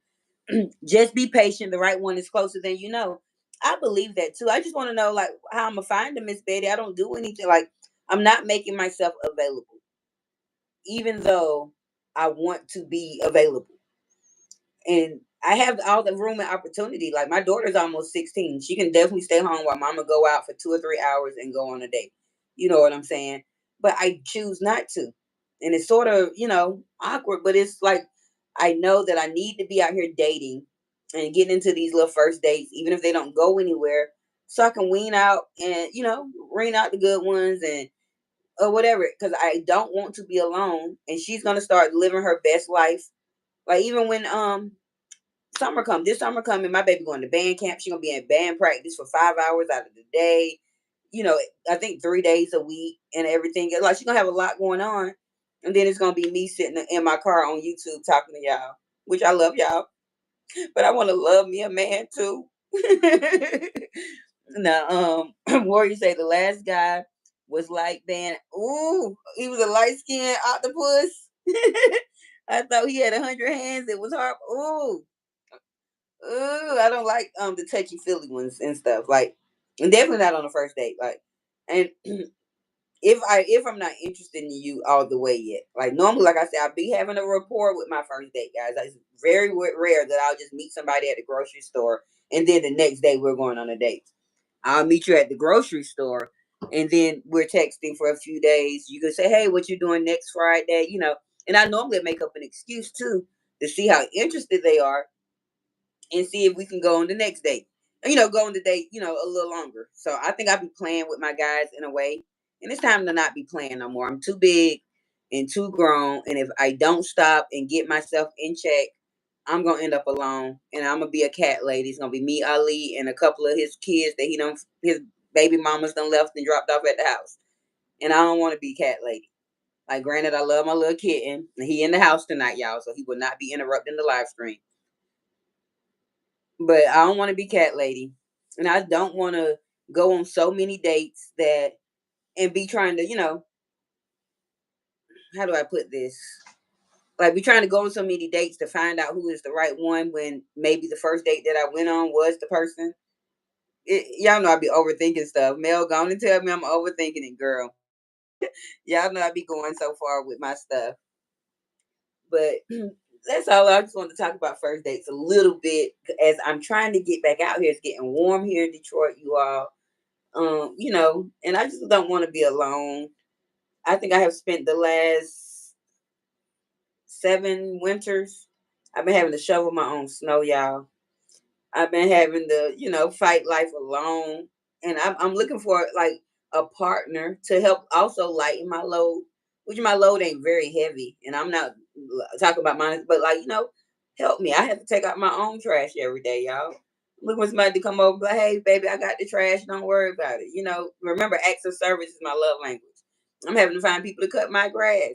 Just be patient. The right one is closer than you know. I believe that too. I just want to know, like, how I'm gonna find him, Miss Betty. I don't do anything. Like, I'm not making myself available, even though I want to be available. And I have all the room and opportunity. Like, my daughter's almost 16. She can definitely stay home while mama go out for 2 or 3 hours and go on a date. You know what I'm saying? But I choose not to. And it's sort of, awkward, but it's like I know that I need to be out here dating and getting into these little first dates, even if they don't go anywhere, so I can wean out and, wean out the good ones and or whatever. Because I don't want to be alone. And she's gonna start living her best life. Like, even when this summer coming, my baby going to band camp. She gonna be in band practice for 5 hours out of the day. I think 3 days a week and everything. Like she's gonna have a lot going on, and then it's gonna be me sitting in my car on YouTube talking to y'all, which I love y'all, but I want to love me a man too. Now, Warrior say the last guy was like, man, ooh, he was a light skinned octopus. I thought he had 100 hands. It was hard. Ooh, ooh, I don't like the touchy feely ones and stuff. Like, and definitely not on the first date. Like, and if I'm not interested in you all the way yet, like normally, like I said, I'll be having a rapport with my first date, guys. It's very rare that I'll just meet somebody at the grocery store and then the next day we're going on a date. I'll meet you at the grocery store and then we're texting for a few days. You can say, hey, what you doing next Friday? And I normally make up an excuse too to see how interested they are and see if we can go on the next date. Go on the date, a little longer. So I think I'll be playing with my guys in a way. And it's time to not be playing no more. I'm too big and too grown. And if I don't stop and get myself in check, I'm gonna end up alone. And I'm gonna be a cat lady. It's gonna be me, Ali, and a couple of his kids that his baby mamas done left and dropped off at the house. And I don't want to be cat lady. Like, granted, I love my little kitten, and he in the house tonight, y'all, so he will not be interrupting the live stream. But I don't want to be cat lady, and I don't want to go on so many dates and be trying to, how do I put this? Like, be trying to go on so many dates to find out who is the right one when maybe the first date that I went on was the person. Y'all know I be overthinking stuff. Mel, go on and tell me I'm overthinking it, girl. Y'all know I be going so far with my stuff. But that's all. I just want to talk about first dates a little bit as I'm trying to get back out here. It's getting warm here in Detroit, you all. And I just don't want to be alone. I think I have spent the last 7 winters. I've been having to shovel my own snow, y'all. I've been having to, fight life alone, and I'm looking for like a partner to help also lighten my load, which my load ain't very heavy, and I'm not talking about mine, but like help me. I have to take out my own trash every day, y'all. Looking for somebody to come over, but hey, baby, I got the trash. Don't worry about it. Remember, acts of service is my love language. I'm having to find people to cut my grass.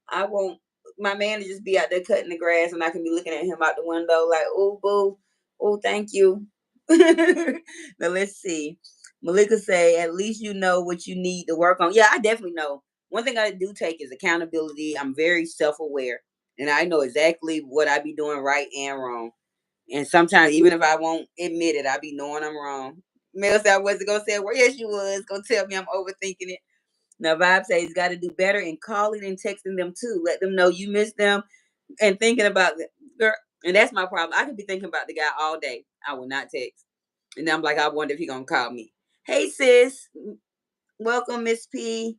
I want my man to just be out there cutting the grass, and I can be looking at him out the window like, oh, boo. Oh, thank you. Now let's see. Malika say, at least you know what you need to work on. Yeah, I definitely know. One thing I do take is accountability. I'm very self-aware, and I know exactly what I be doing right and wrong. And sometimes, even if I won't admit it, I be knowing I'm wrong. Mel said I wasn't gonna say, well, yes, you was gonna tell me I'm overthinking it. Now, Vibe says, got to do better in calling and texting them too. Let them know you miss them and thinking about them. Girl, and that's my problem. I could be thinking about the guy all day. I will not text. And then I'm like, I wonder if he gonna call me. Hey sis, welcome, Miss P.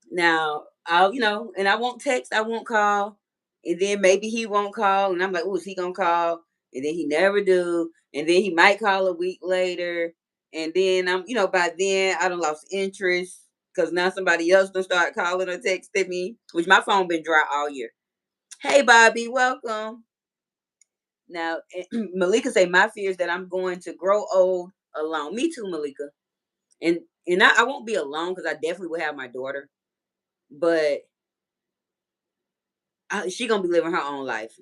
Now I'll, and I won't text, I won't call. And then maybe he won't call. And I'm like, oh, is he gonna call? And then he never do. And then he might call a week later. And then by then I done lost interest because now somebody else done start calling or texting me, which my phone been dry all year. Hey Bobby, welcome. Now, Malika say my fear is that I'm going to grow old alone. Me too, Malika. And I won't be alone because I definitely will have my daughter, but she gonna be living her own life,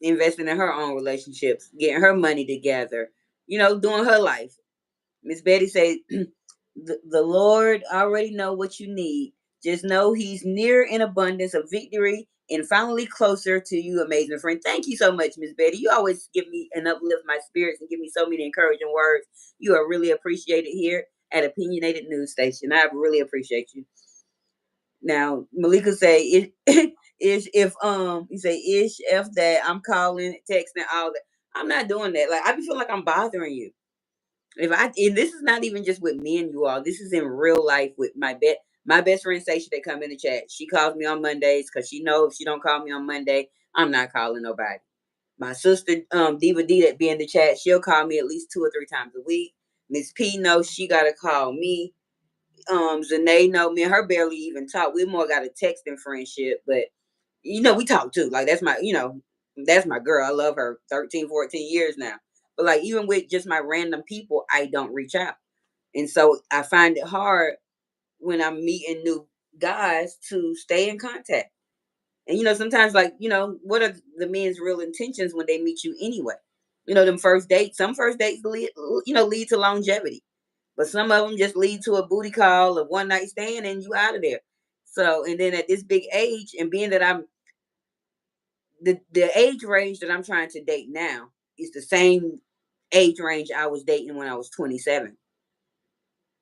investing in her own relationships, getting her money together, doing her life. Miss Betty say, the Lord already know what you need. Just know He's near in abundance of victory and finally closer to you, amazing friend. Thank you so much, Miss Betty. You always give me and uplift my spirits and give me so many encouraging words. You are really appreciated here at Opinionated News Station. I really appreciate you. Now, Malika say ish if you say ish if that I'm calling, texting, all that. I'm not doing that. Like I be feeling like I'm bothering you. And this is not even just with me and you all. This is in real life with my best friend Sasha that come in the chat. She calls me on Mondays because she knows if she don't call me on Monday, I'm not calling nobody. My sister, Diva D that be in the chat, she'll call me at least 2 or 3 times a week. Miss P knows she gotta call me. Zanae know me and her barely even talk. We more got a texting friendship, but we talk too. Like that's my girl. I love her 13, 14 years now. But like even with just my random people, I don't reach out. And so I find it hard when I'm meeting new guys to stay in contact. And sometimes, like, what are the men's real intentions when they meet you anyway? Them first dates. Some first dates lead to longevity, but some of them just lead to a booty call, a one night stand, and you out of there. So, and then at this big age, and being that I'm the age range that I'm trying to date now is the same age range I was dating when I was 27.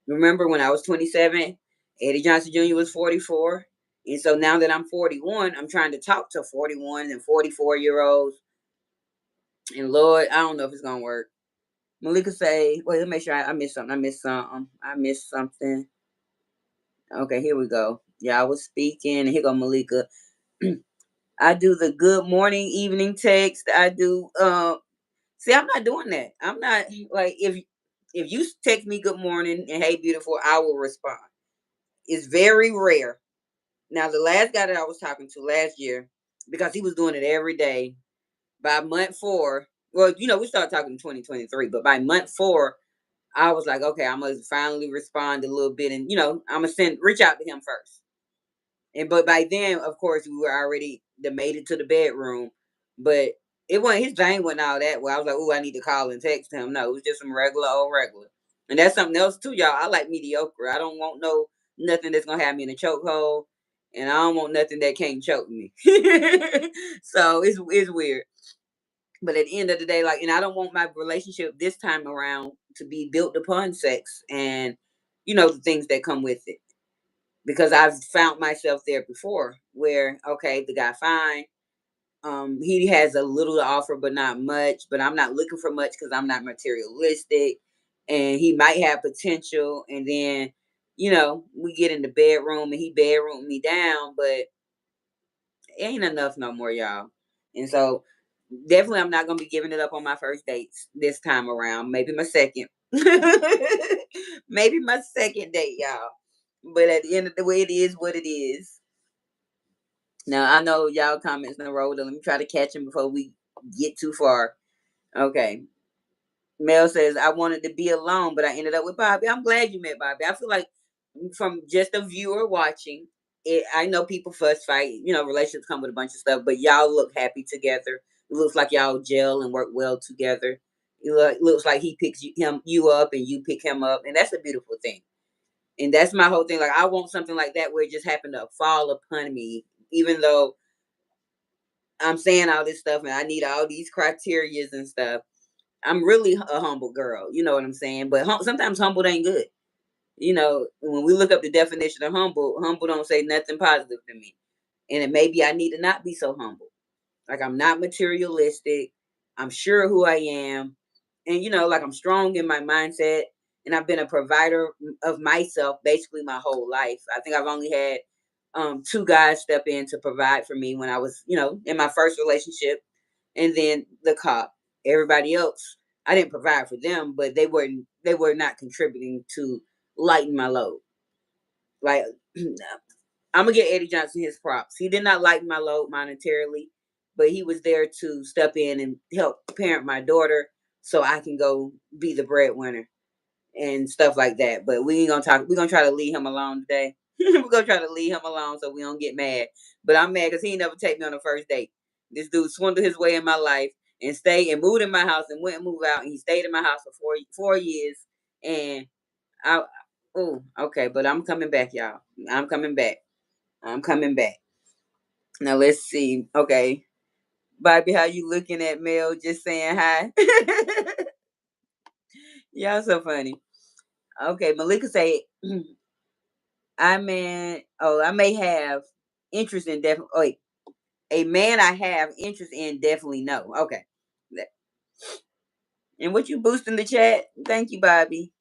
Remember when I was 27, Eddie Johnson Jr. was 44. And so now that I'm 41, I'm trying to talk to 41 and 44-year-olds. And Lord, I don't know if it's gonna work. Malika say, wait, let me make sure I missed something. I missed something. Okay, here we go. Yeah, I was speaking, and here go Malika. I do the good morning, evening text. I do see, I'm not doing that. I'm not like if you text me good morning and hey beautiful, I will respond. It's very rare. Now the last guy that I was talking to last year, because he was doing it every day, by month 4, well, we started talking in 2023, but by month 4, I was like, okay, I'm gonna finally respond a little bit, and I'm gonna reach out to him first. And but by then, of course, we were already made it to the bedroom. But it wasn't his thing wasn't all that. Well, I was like, oh, I need to call and text him. No, it was just some regular old regular. And that's something else too, y'all. I like mediocre. I don't want nothing that's gonna have me in a chokehold. And I don't want nothing that can't choke me. So it's weird. But at the end of the day, like, and I don't want my relationship this time around to be built upon sex and the things that come with it, because I've found myself there before where, okay, the guy fine. He has a little to offer, but not much. But I'm not looking for much because I'm not materialistic. And he might have potential. And then, we get in the bedroom and he bedroom me down, but it ain't enough no more, y'all. And so definitely I'm not gonna be giving it up on my first dates this time around. Maybe my second. Maybe my second date, y'all. But at the end of the way, it is what it is. Now I know y'all comments in the road. Let me try to catch them before we get too far. Okay. Mel says I wanted to be alone, but I ended up with Bobby. I'm glad you met Bobby. I feel like from just a viewer watching, I know people fuss fight. Relationships come with a bunch of stuff, but y'all look happy together. It looks like y'all gel and work well together. It looks like he picks you up and you pick him up, and that's a beautiful thing. And that's my whole thing. Like, I want something like that where it just happened to fall upon me, even though I'm saying all this stuff and I need all these criterias and stuff. I'm really a humble girl. You know what I'm saying? But sometimes humble ain't good. When we look up the definition of humble, humble don't say nothing positive to me. And it maybe I need to not be so humble. Like, I'm not materialistic. I'm sure who I am. And, like, I'm strong in my mindset. And I've been a provider of myself basically my whole life. I think I've only had 2 guys step in to provide for me when I was, in my first relationship, and then the cop. Everybody else, I didn't provide for them, but they were not contributing to lighten my load. Like, I'm gonna get Eddie Johnson his props. He did not lighten my load monetarily, but he was there to step in and help parent my daughter so I can go be the breadwinner and stuff like that. But we ain't gonna talk. We're gonna try to leave him alone today. We're gonna try to leave him alone so we don't get mad. But I'm mad because he never take me on the first date. This dude swindled his way in my life and stayed and moved in my house and went and moved out. And he stayed in my house for 4 years. And I, oh, okay, but I'm coming back, y'all. I'm coming back. I'm coming back. Now let's see. Okay, Bobby, how you looking at Mel? Just saying hi. Y'all so funny. Okay, Malika say I may have interest in definitely. Oh, wait, a man I have interest in definitely no. Okay, and what you boosting the chat? Thank you, Bobby.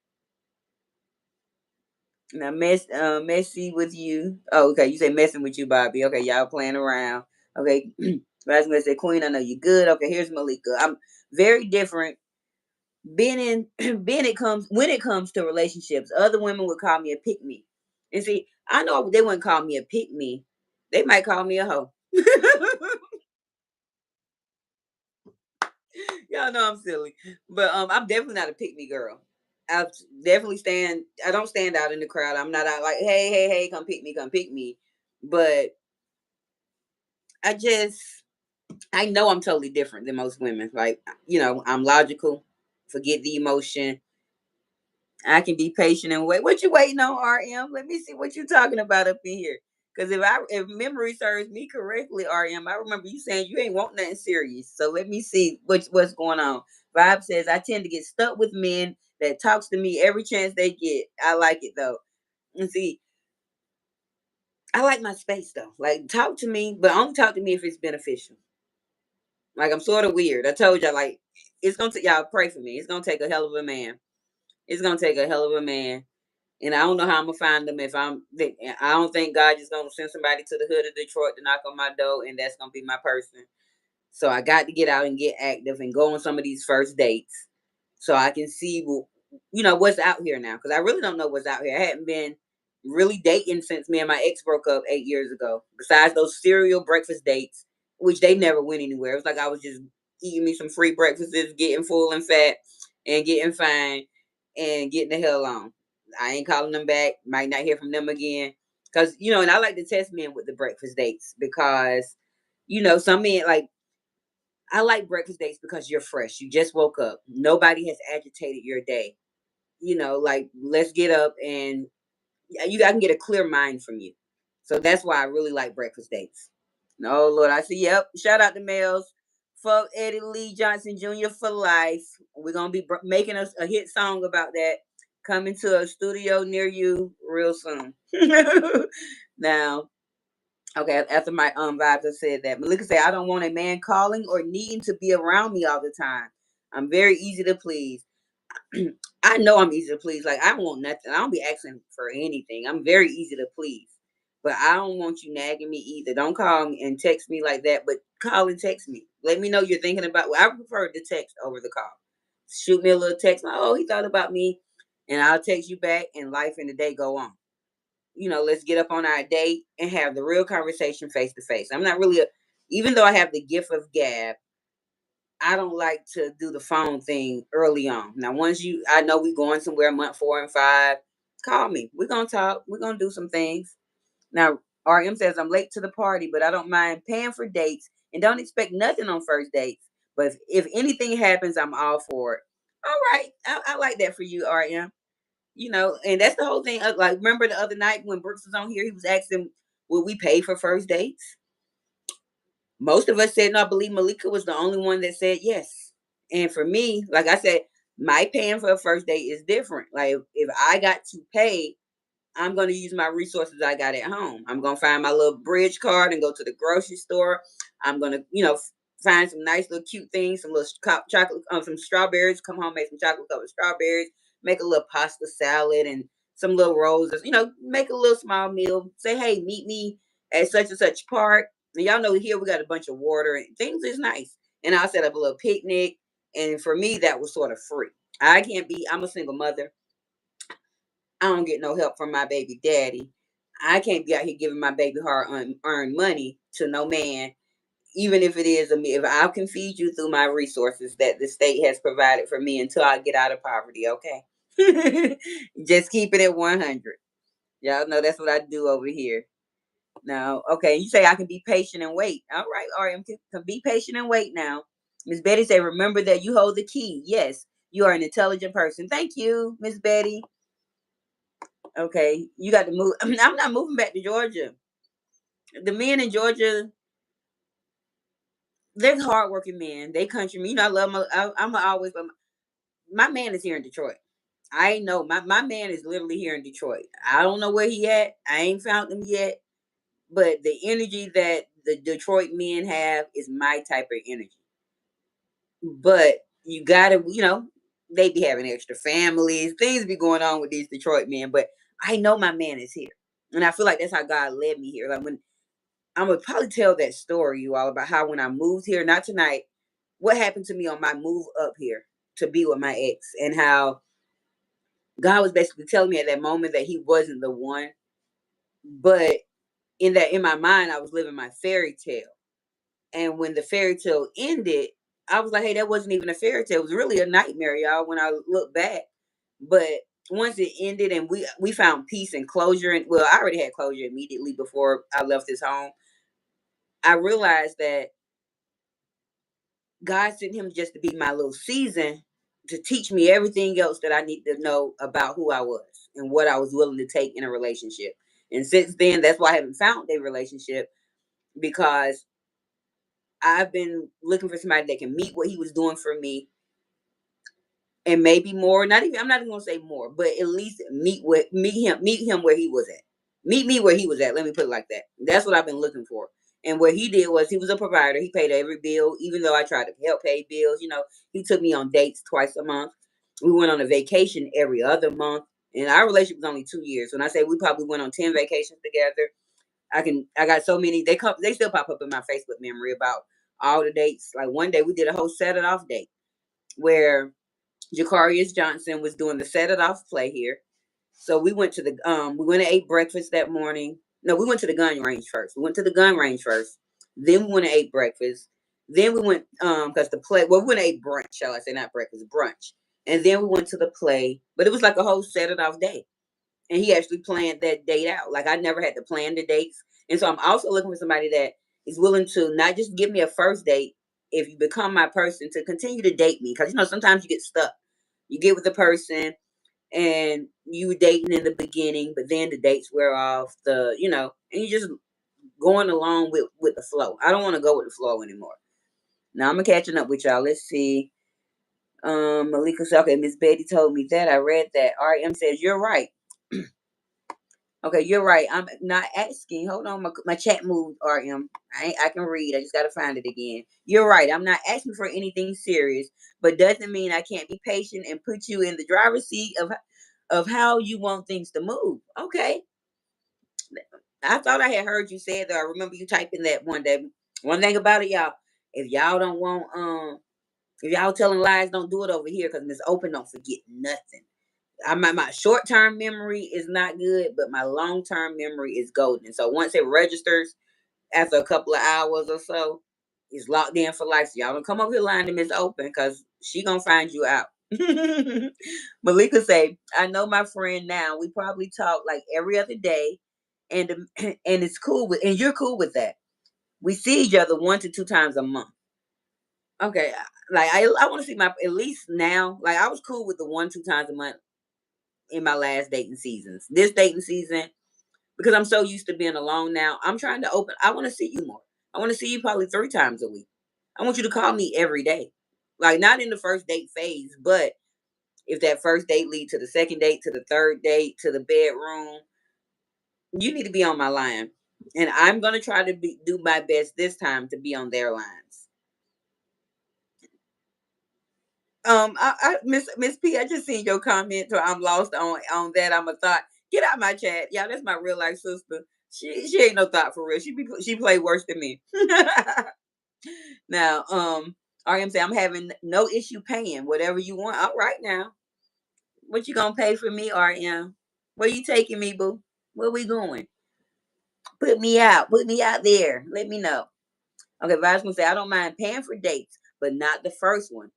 Now messy with you. Oh, okay. You say messing with you, Bobby. Okay, y'all playing around. Okay, but I was gonna say, Queen, I know you good. Okay, here's Malika. I'm very different. Being in being it comes when it comes to relationships, other women would call me a pick me. And see, I know they wouldn't call me a pick me. They might call me a hoe. Y'all know I'm silly. But I'm definitely not a pick me girl. I definitely stand. I don't stand out in the crowd. I'm not out like, hey, hey, hey, come pick me, come pick me. But I just, I know I'm totally different than most women. Like, I'm logical. Forget the emotion. I can be patient and wait. What you waiting on, RM? Let me see what you talking about up in here. Because if memory serves me correctly, RM, I remember you saying you ain't want nothing serious. So let me see what's going on. Vibe says I tend to get stuck with men that talks to me every chance they get. I like it though. And see, I like my space though. Like talk to me, but only talk to me if it's beneficial. Like I'm sort of weird. I told y'all like it's gonna y'all pray for me. It's gonna take a hell of a man. It's gonna take a hell of a man. And I don't know how I'm gonna find them if I don't think God is gonna send somebody to the hood of Detroit to knock on my door and that's gonna be my person. So I got to get out and get active and go on some of these first dates so I can see, what's out here now. Because I really don't know what's out here. I hadn't been really dating since me and my ex broke up 8 years ago. Besides those serial breakfast dates, which they never went anywhere. It was like I was just eating me some free breakfasts, getting full and fat, and getting fine, and getting the hell on. I ain't calling them back. Might not hear from them again. Because, and I like to test men with the breakfast dates because, some men, like, I like breakfast dates because you're fresh. You just woke up. Nobody has agitated your day. Like let's get up and I can get a clear mind from you. So that's why I really like breakfast dates. No, Lord, I see. Yep. Shout out to males. Fuck Eddie Lee Johnson Jr. for life. We're gonna be making us a hit song about that coming to a studio near you real soon. Now, okay, after my vibes have said that. Malika said, I don't want a man calling or needing to be around me all the time. I'm very easy to please. I know I'm easy to please. Like I don't want nothing. I don't be asking for anything. I'm very easy to please. But I don't want you nagging me either. Don't call me and text me like that, but call and text me. Let me know you're thinking about I prefer the text over the call. Shoot me a little text, like, oh, he thought about me, and I'll text you back and life and the day go on. Let's get up on our date and have the real conversation face to face. I'm not really even though I have the gift of gab, I don't like to do the phone thing early on. Now, once I know we going somewhere month 4 and 5, call me. We're gonna talk. We're gonna do some things. Now, RM says I'm late to the party, but I don't mind paying for dates and don't expect nothing on first dates. But if anything happens, I'm all for it. All right, I like that for you, RM. And that's the whole thing. Like, remember the other night when Brooks was on here, he was asking, "Will we pay for first dates?" Most of us said no. I believe Malika was the only one that said yes. And for me, like I said, my paying for a first date is different. Like if I got to pay, I'm going to use my resources I got at home. I'm going to find my little bridge card and go to the grocery store. I'm going to, find some nice little cute things, some little chocolate, some strawberries. Come home, make some chocolate covered strawberries. Make a little pasta salad and some little roses. Make a little small meal. Say, hey, meet me at such and such park. And y'all know here we got a bunch of water and things is nice. And I'll set up a little picnic. And for me, that was sort of free. I'm a single mother. I don't get no help from my baby daddy. I can't be out here giving my baby hard earned money to no man, even if it is if I can feed you through my resources that the state has provided for me until I get out of poverty. Okay, just keep it at 100. Y'all know that's what I do over here. Now, okay, you say I can be patient and wait. All right, RM can be patient and wait. Now, Miss Betty said, remember that you hold the key. Yes, you are an intelligent person. Thank you, Miss Betty. Okay, you got to move. I'm not moving back to Georgia. The men in Georgia, they're hardworking men. They country men. I love my. I'm always. But my man is here in Detroit. I know my man is literally here in Detroit. I don't know where he at. I ain't found him yet. But the energy that the Detroit men have is my type of energy. But you gotta, they be having extra families. Things be going on with these Detroit men. But I know my man is here, and I feel like that's how God led me here. Like when I'm gonna probably tell that story, you all, about how when I moved here, not tonight, what happened to me on my move up here to be with my ex, and how God was basically telling me at that moment that He wasn't the one. But in my mind, I was living my fairy tale. And when the fairy tale ended, I was like, hey, that wasn't even a fairy tale. It was really a nightmare, y'all, when I look back. But once it ended and we found peace and closure, and well, I already had closure immediately before I left his home. I realized that God sent him just to be my little season to teach me everything else that I need to know about who I was and what I was willing to take in a relationship. And since then, that's why I haven't found a relationship, because I've been looking for somebody that can meet what he was doing for me, and maybe more. Not even, I'm not even gonna say more, but at least meet him where he was at. Meet me where he was at. Let me put it like that. That's what I've been looking for. And what he did was he was a provider. He paid every bill, even though I tried to help pay bills. He took me on dates twice a month. We went on a vacation every other month. And our relationship was only 2 years. When I say we probably went on 10 vacations together, I got so many, they still pop up in my Facebook memory about all the dates. Like one day we did a whole set it off date where Jacarius Johnson was doing the set it off play here. So we went and ate breakfast that morning. No, we went to the gun range first. We went to the gun range first. Then we went and ate breakfast. Then we went because the play, well, we went and ate brunch, shall I say, not breakfast, brunch. And then we went to the play, but it was like a whole set it off day. And he actually planned that date out. Like I never had to plan the dates. And so I'm also looking for somebody that is willing to not just give me a first date, if you become my person, to continue to date me. Because sometimes you get stuck. You get with the person and you were dating in the beginning, but then the dates wear off, and you just going along with the flow. I don't want to go with the flow anymore. Now I'm catching up with y'all. Let's see. Malika said, okay, Miss Betty told me that. I read that. RM says, you're right. Okay, you're right. I'm not asking. Hold on, my chat moved, RM. I can read. I just gotta find it again. You're right. I'm not asking for anything serious, but doesn't mean I can't be patient and put you in the driver's seat of how you want things to move. Okay. I thought I had heard you say it though. I remember you typing that one day. One thing about it, y'all, if y'all don't want if y'all telling lies, don't do it over here, because Miss Open don't forget nothing. My short term memory is not good, but my long term memory is golden. So once it registers after a couple of hours or so, it's locked in for life. So y'all don't come over here lying to Miss Open, because she gonna find you out. Malika say, I know my friend now. We probably talk like every other day, and and it's cool with, and you're cool with that. We see each other 1 to 2 times a month. Okay, like I want to see my, at least now. Like I was cool with the 1 2 times a month in my last dating seasons. This dating season, because I'm so used to being alone now, I'm trying to open. I want to see you more. I want to see you probably 3 times a week. I want you to call me every day. Like not in the first date phase, but if that first date lead to the second date, to the third date, to the bedroom, you need to be on my line. And I'm gonna try to do my best this time to be on their lines. Miss P, I just seen your comment, so I'm lost on that. I'm a thought. Get out my chat, y'all. That's my real life sister. She ain't no thought for real. She play worse than me. Now, RM say I'm having no issue paying whatever you want. All right now, what you gonna pay for me, RM? Where you taking me, boo? Where we going? Put me out. Put me out there. Let me know. Okay, Vibes gonna say I don't mind paying for dates, but not the first one.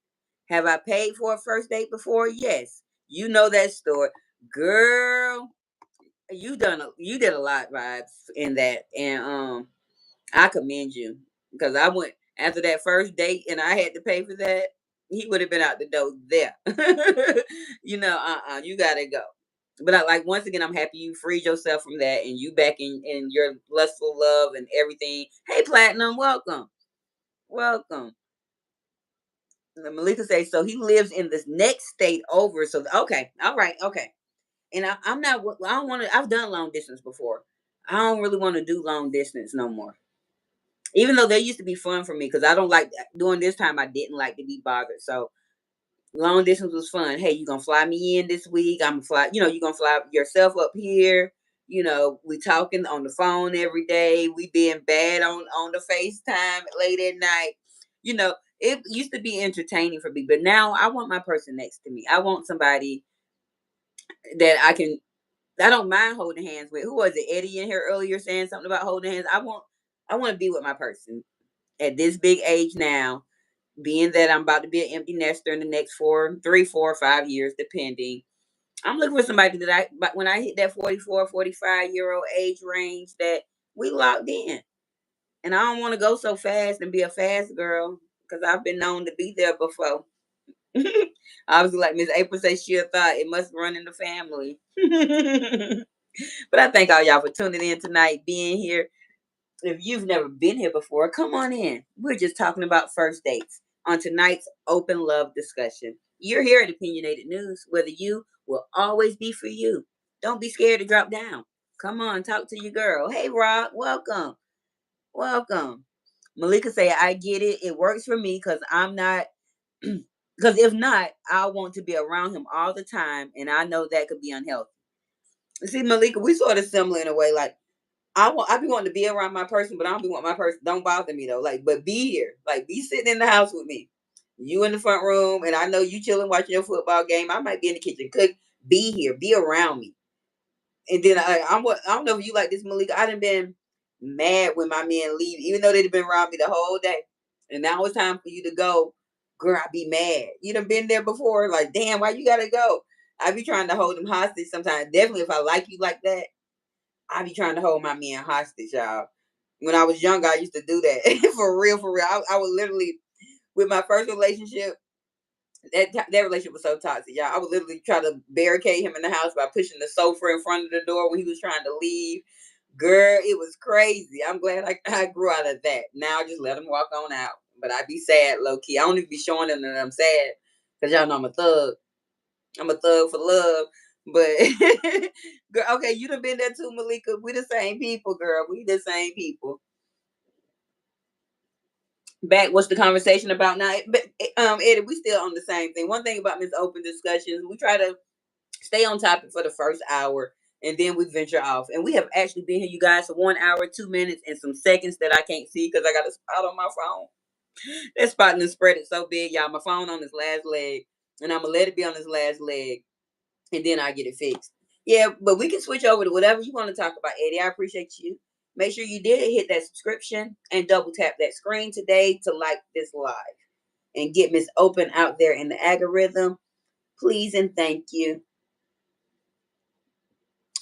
Have I paid for a first date before? Yes. You know that story. Girl, you did a lot, Vibes, in that. And I commend you, because I went after that first date and I had to pay for that. He would have been out the door there. You gotta go. But I, like, once again, I'm happy you freed yourself from that and you back in your lustful love and everything. Hey, Platinum, welcome. Welcome. Malika says, so he lives in this next state over. So okay, all right, okay. And I'm not. I don't want to. I've done long distance before. I don't really want to do long distance no more. Even though they used to be fun for me, because I don't like during this time. I didn't like to be bothered. So long distance was fun. Hey, you gonna fly me in this week? I'm gonna fly. You gonna fly yourself up here. We talking on the phone every day. We being bad on the FaceTime late at night. It used to be entertaining for me, but now I want my person next to me. I want somebody that I don't mind holding hands with. Who was it? Eddie in here earlier saying something about holding hands. I want to be with my person at this big age now, being that I'm about to be an empty nester in the next 3, 4, 5 years, depending. I'm looking for somebody but when I hit that 44, 45-year-old age range, that we locked in. And I don't want to go so fast and be a fast girl because I've been known to be there before. I was like Miss April said, she thought it must run in the family. But I thank all y'all for tuning in tonight, being here. If you've never been here before, come on in. We're just talking about first dates on tonight's open love discussion. You're here at Opinionated News, whether you will always be for you. Don't be scared to drop down. Come on, talk to your girl. Hey, Rob, welcome. Welcome. Malika say, I get it. It works for me because I'm not, because if not, I want to be around him all the time. And I know that could be unhealthy. See, Malika, we sort of similar in a way. Like, I be wanting to be around my person, but I don't be wanting my person. Don't bother me though. Like, but be here. Like, be sitting in the house with me. You in the front room, and I know you chilling watching your football game. I might be in the kitchen cook. Be here. Be around me. And then I don't know if you like this, Malika. I done been mad when my men leave, even though they've been around me the whole day. And now it's time for you to go. Girl, I be mad. You done been there before. Like, damn, why you gotta go? I be trying to hold them hostage sometimes. Definitely if I like you like that, I be trying to hold my men hostage, y'all. When I was younger, I used to do that. For real, for real. I would literally, with my first relationship, that relationship was so toxic, y'all. I would literally try to barricade him in the house by pushing the sofa in front of the door when he was trying to leave. Girl, it was crazy. I'm glad I grew out of that. Now I just let him walk on out. But I be sad, low key. I don't even be showing them that I'm sad. Because y'all know I'm a thug. I'm a thug for love. But girl, okay, you done been there too, Malika. We the same people, girl. We the same people. Back, what's the conversation about now? But Eddie, we still on the same thing. One thing about this open discussions, we try to stay on topic for the first hour, and then we venture off. And we have actually been here, you guys, for 1 hour, 2 minutes, and some seconds that I can't see because I got a spot on my phone. That spot and spread it so big, y'all. My phone on this last leg, and I'm gonna let it be on this last leg, and then I get it fixed. Yeah, but we can switch over to whatever you want to talk about, Eddie. I appreciate you. Make sure you did hit that subscription and double tap that screen today to like this live and get Miss Open out there in the algorithm. Please and thank you.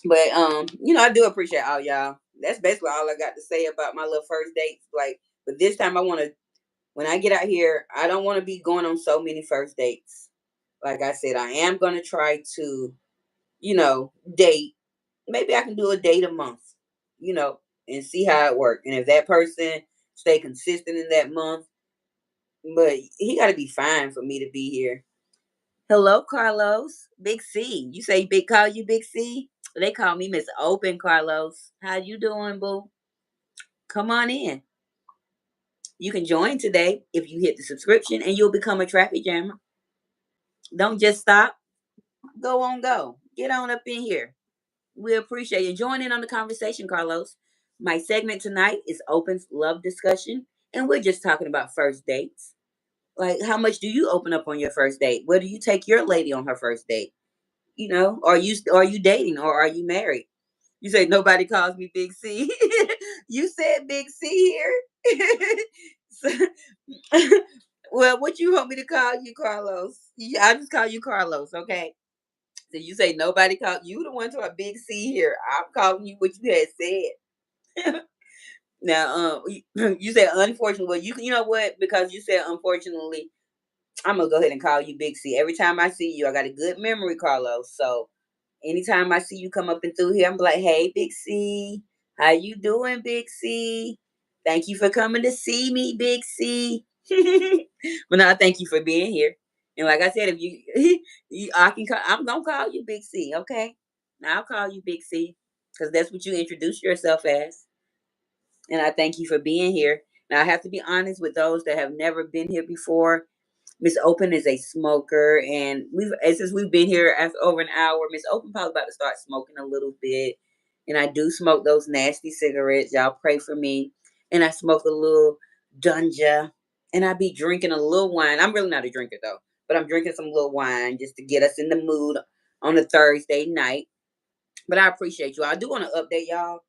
But I do appreciate all y'all. That's basically all I got to say about my little first dates. Like, but this time I want to, when I get out here, I don't want to be going on so many first dates. Like I said, I am gonna try to, date. Maybe I can do a date a month, and see how it works. And if that person stay consistent in that month, but he got to be fine for me to be here. Hello, Carlos. Big C. You say big call you Big C? They call me Miss Open, Carlos. How you doing, boo? Come on in. You can join today if you hit the subscription and you'll become a traffic jammer. Don't just stop. Go on, go. Get on up in here. We appreciate you. Join in on the conversation, Carlos. My segment tonight is Open's Love Discussion, and we're just talking about first dates. Like, how much do you open up on your first date? Where do you take your lady on her first date? Are you dating or are you married? You say nobody calls me Big C. You said Big C here. So- well, what you want me to call you, Carlos? I just call you Carlos, okay? So you say nobody called you the one to a Big C here. I'm calling you what you had said. Now, you said unfortunately. Well, you know what? Because you said unfortunately, I'm gonna go ahead and call you Big C. Every time I see you, I got a good memory, Carlos. So anytime I see you come up and through here, I'm like, hey, Big C, how you doing, Big C? Thank you for coming to see me, Big C. But no, thank you for being here. And like I said, if I'm gonna call you Big C, okay? Now I'll call you Big C because that's what you introduce yourself as. And I thank you for being here. Now I have to be honest with those that have never been here before. Miss Open is a smoker, and since we've been here after over an hour, Miss Open probably about to start smoking a little bit. And I do smoke those nasty cigarettes. Y'all pray for me. And I smoke a little Dunja, and I be drinking a little wine. I'm really not a drinker though, but I'm drinking some little wine just to get us in the mood on a Thursday night. But I appreciate you. I do want to update y'all.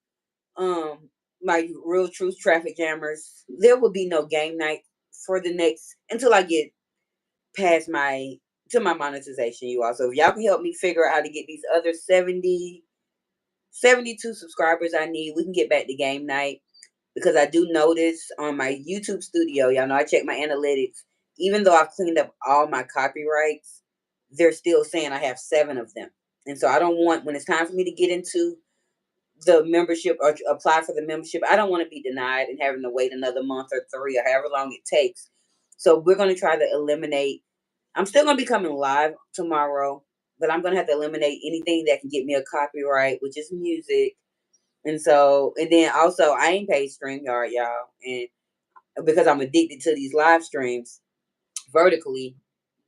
My real truth traffic jammers. There will be no game night for the next until I get past my to my monetization, you all. So if y'all can help me figure out how to get these other 72 subscribers I need, we can get back to game night. Because I do notice on my YouTube studio, y'all know I check my analytics. Even though I've cleaned up all my copyrights, they're still saying I have 7 of them. And so I don't want, when it's time for me to get into the membership or apply for the membership, I don't want to be denied and having to wait another month or 3 or however long it takes. So we're going to try to eliminate. I'm still going to be coming live tomorrow, but I'm going to have to eliminate anything that can get me a copyright, which is music. And so, and then also, I ain't paid StreamYard, y'all. And because I'm addicted to these live streams vertically,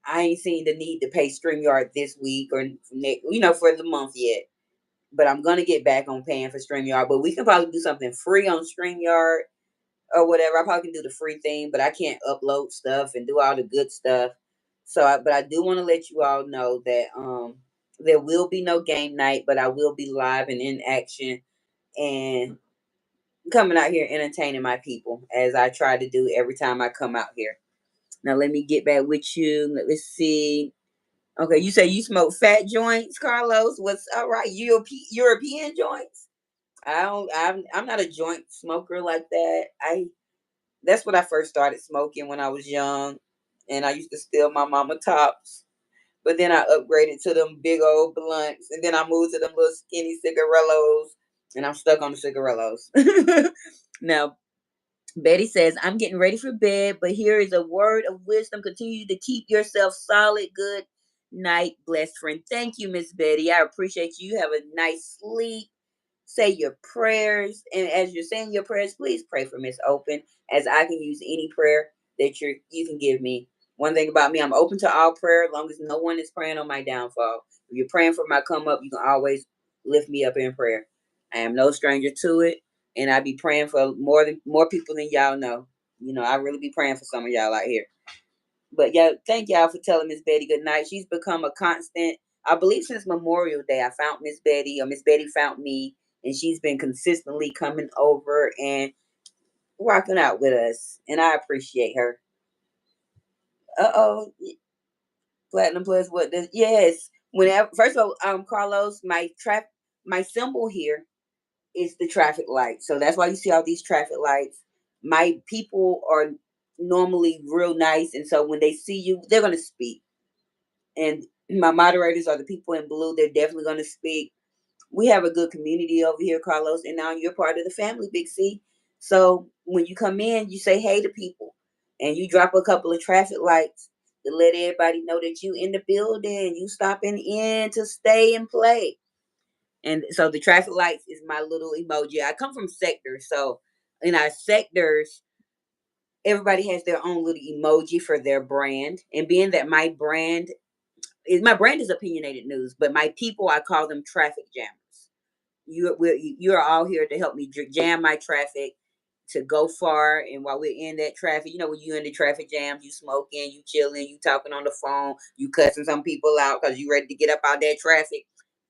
I ain't seen the need to pay StreamYard this week or next, for the month yet. But I'm going to get back on paying for StreamYard. But we can probably do something free on StreamYard or whatever. I probably can do the free thing, but I can't upload stuff and do all the good stuff. So, but I do want to let you all know that there will be no game night, but I will be live and in action and coming out here entertaining my people as I try to do every time I come out here. Now let me get back with you. Let's see. Okay, you say you smoke fat joints, Carlos. What's all right? European joints? I don't. I'm not a joint smoker like that. That's what I first started smoking when I was young, and I used to steal my mama tops. But then I upgraded to them big old blunts, and then I moved to them little skinny cigarillos, and I'm stuck on the cigarillos. Now, Betty says, I'm getting ready for bed, but here is a word of wisdom. Continue to keep yourself solid. Good night, blessed friend. Thank you, Miss Betty. I appreciate you. Have a nice sleep. Say your prayers. And as you're saying your prayers, please pray for Miss Open, as I can use any prayer that you can give me. One thing about me, I'm open to all prayer as long as no one is praying on my downfall. If you're praying for my come up, you can always lift me up in prayer. I am no stranger to it. And I be praying for more people than y'all know. I really be praying for some of y'all out here. But yeah, thank y'all for telling Miss Betty good night. She's become a constant. I believe since Memorial Day, I found Miss Betty, or Miss Betty found me, and she's been consistently coming over and rocking out with us, and I appreciate her. Platinum Plus. What does? Yes. Whenever, first of all, Carlos, my symbol here is the traffic light. So that's why you see all these traffic lights. My people are normally real nice, and so when they see you, they're gonna speak. And my moderators are the people in blue. They're definitely gonna speak. We have a good community over here, Carlos, and now you're part of the family, Big C. So when you come in, you say hey to people, and you drop a couple of traffic lights to let everybody know that you in the building. You stopping in to stay and play. And so the traffic lights is my little emoji. I come from sectors, so in our sectors, everybody has their own little emoji for their brand. And being that my brand is opinionated news, but my people, I call them traffic jammers. You're all here to help me jam my traffic to go far. And while we're in that traffic, when you're in the traffic jams, you smoking, you chilling, you talking on the phone, you cussing some people out because you ready to get up out that traffic.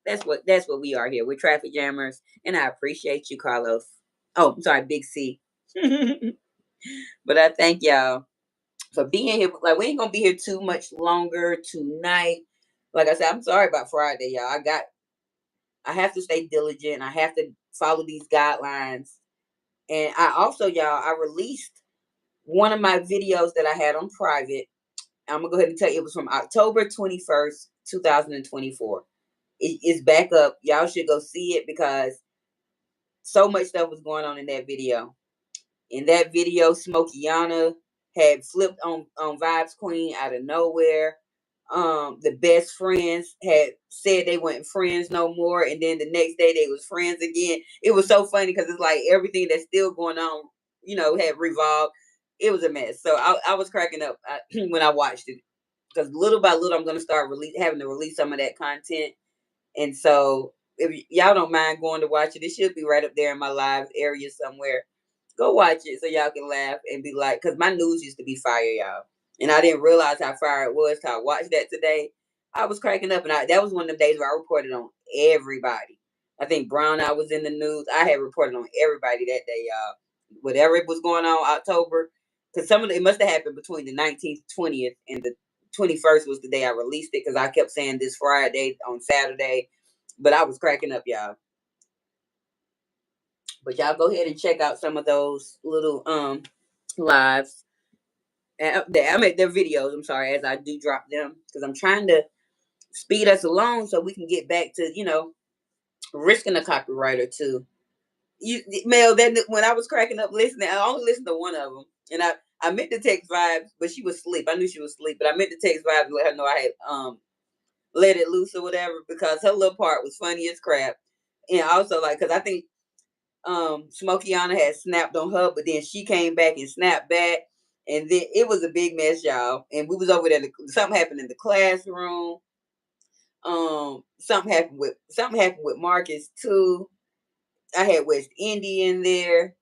That's what we are here. We're traffic jammers, and I appreciate you, Carlos. Oh, I'm sorry, Big C. But I thank y'all for being here. Like, we ain't gonna be here too much longer tonight. Like I said, I'm sorry about Friday, y'all. I have to stay diligent. I have to follow these guidelines. And I released one of my videos that I had on private. I'm gonna go ahead and tell you it was from October 21st, 2024. It's back up. Y'all should go see it because so much stuff was going on in that video. In that video, Smokeyana had flipped on Vibes Queen out of nowhere. The best friends had said they weren't friends no more, and then the next day they was friends again. It was so funny because it's like everything that's still going on, had revolved. It was a mess. So I was cracking up when I watched it because little by little I'm gonna start having to release some of that content. And so if y'all don't mind going to watch it, it should be right up there in my live area somewhere. Go watch it so y'all can laugh and be like, because my news used to be fire, y'all. And I didn't realize how fire it was till I watched that today. I was cracking up, and that was one of the days where I reported on everybody. I think Brown I was in the news. I had reported on everybody that day, y'all. Whatever was going on October, because it must have happened between the 19th, 20th, and the 21st was the day I released it because I kept saying this Friday on Saturday, but I was cracking up, y'all. But y'all go ahead and check out some of those little lives. I make their videos. I'm sorry, as I do drop them because I'm trying to speed us along so we can get back to risking a copywriter too. You Mel, that when I was cracking up listening, I only listened to one of them, and I meant to text Vibes, but she was asleep. I knew she was asleep, but I meant to text Vibes and let her know I had let it loose or whatever because her little part was funny as crap, and also like because I think Smokeyana had snapped on her, but then she came back and snapped back, and then it was a big mess, y'all. And we was over there. Something happened in the classroom. Something happened with Marcus too. I had West Indy in there.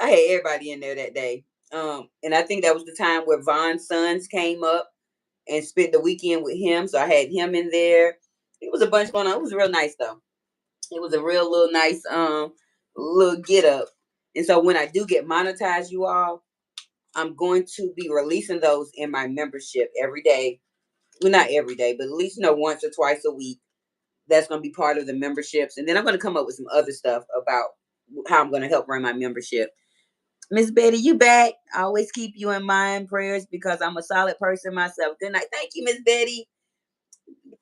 I had everybody in there that day. And I think that was the time where Von's sons came up and spent the weekend with him. So I had him in there. It was a bunch going on. It was real nice though. It was a real little nice little get up. And so when I do get monetized, you all, I'm going to be releasing those in my membership every day. Well, not every day, but at least once or twice a week. That's going to be part of the memberships. And then I'm going to come up with some other stuff about how I'm going to help run my membership. Miss Betty, you back. I always keep you in mind prayers because I'm a solid person myself. Good night. Thank you, Miss Betty.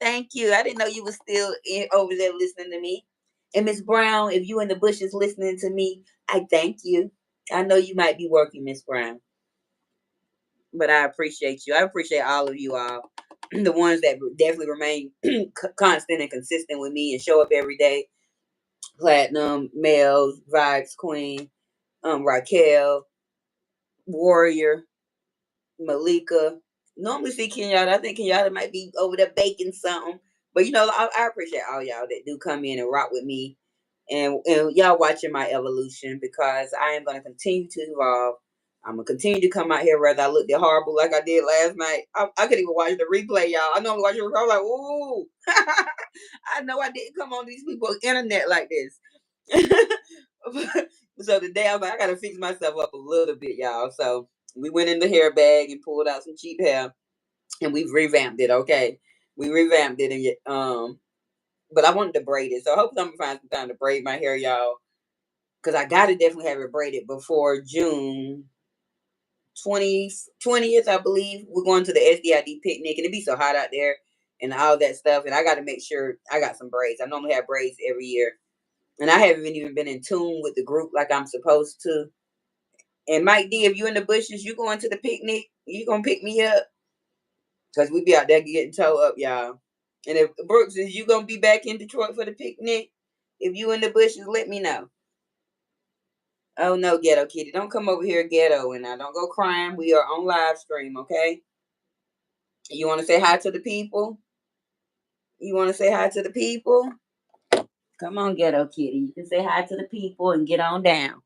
Thank you. I didn't know you were still over there listening to me. And Miss Brown, if you in the bushes listening to me, I thank you. I know you might be working, Miss Brown, but I appreciate you. I appreciate all of you all. The ones that definitely remain constant and consistent with me and show up every day. Platinum, Mel, Vibes Queen, Raquel, Warrior, Malika. Normally see Kenyatta. I think Kenyatta might be over there baking something. But I appreciate all y'all that do come in and rock with me. And y'all watching my evolution because I am gonna continue to evolve. I'm gonna continue to come out here whether I looked horrible like I did last night. I could even watch the replay, y'all. I know I'm watching the replay. I'm like, ooh. I know I didn't come on these people's internet like this. So today I was like, I gotta fix myself up a little bit, y'all. So we went in the hair bag and pulled out some cheap hair, and we've revamped it. Okay, we revamped it, and but I wanted to braid it, so I hope I'm gonna find some time to braid my hair, y'all, because I gotta definitely have it braided before June 20th, I believe. We're going to the SDID picnic, and it be so hot out there and all that stuff, and I got to make sure I got some braids. I normally have braids every year, and I haven't even been in tune with the group like I'm supposed to. And Mike D, if you in the bushes, you going to the picnic, you gonna pick me up. Because we be out there getting towed up, y'all. And if Brooks, is you gonna be back in Detroit for the picnic? If you in the bushes, let me know. Oh no, Ghetto Kitty. Don't come over here ghetto and I don't go crying. We are on live stream, okay? You wanna say hi to the people? You wanna say hi to the people? Come on, Ghetto Kitty. You can say hi to the people and get on down.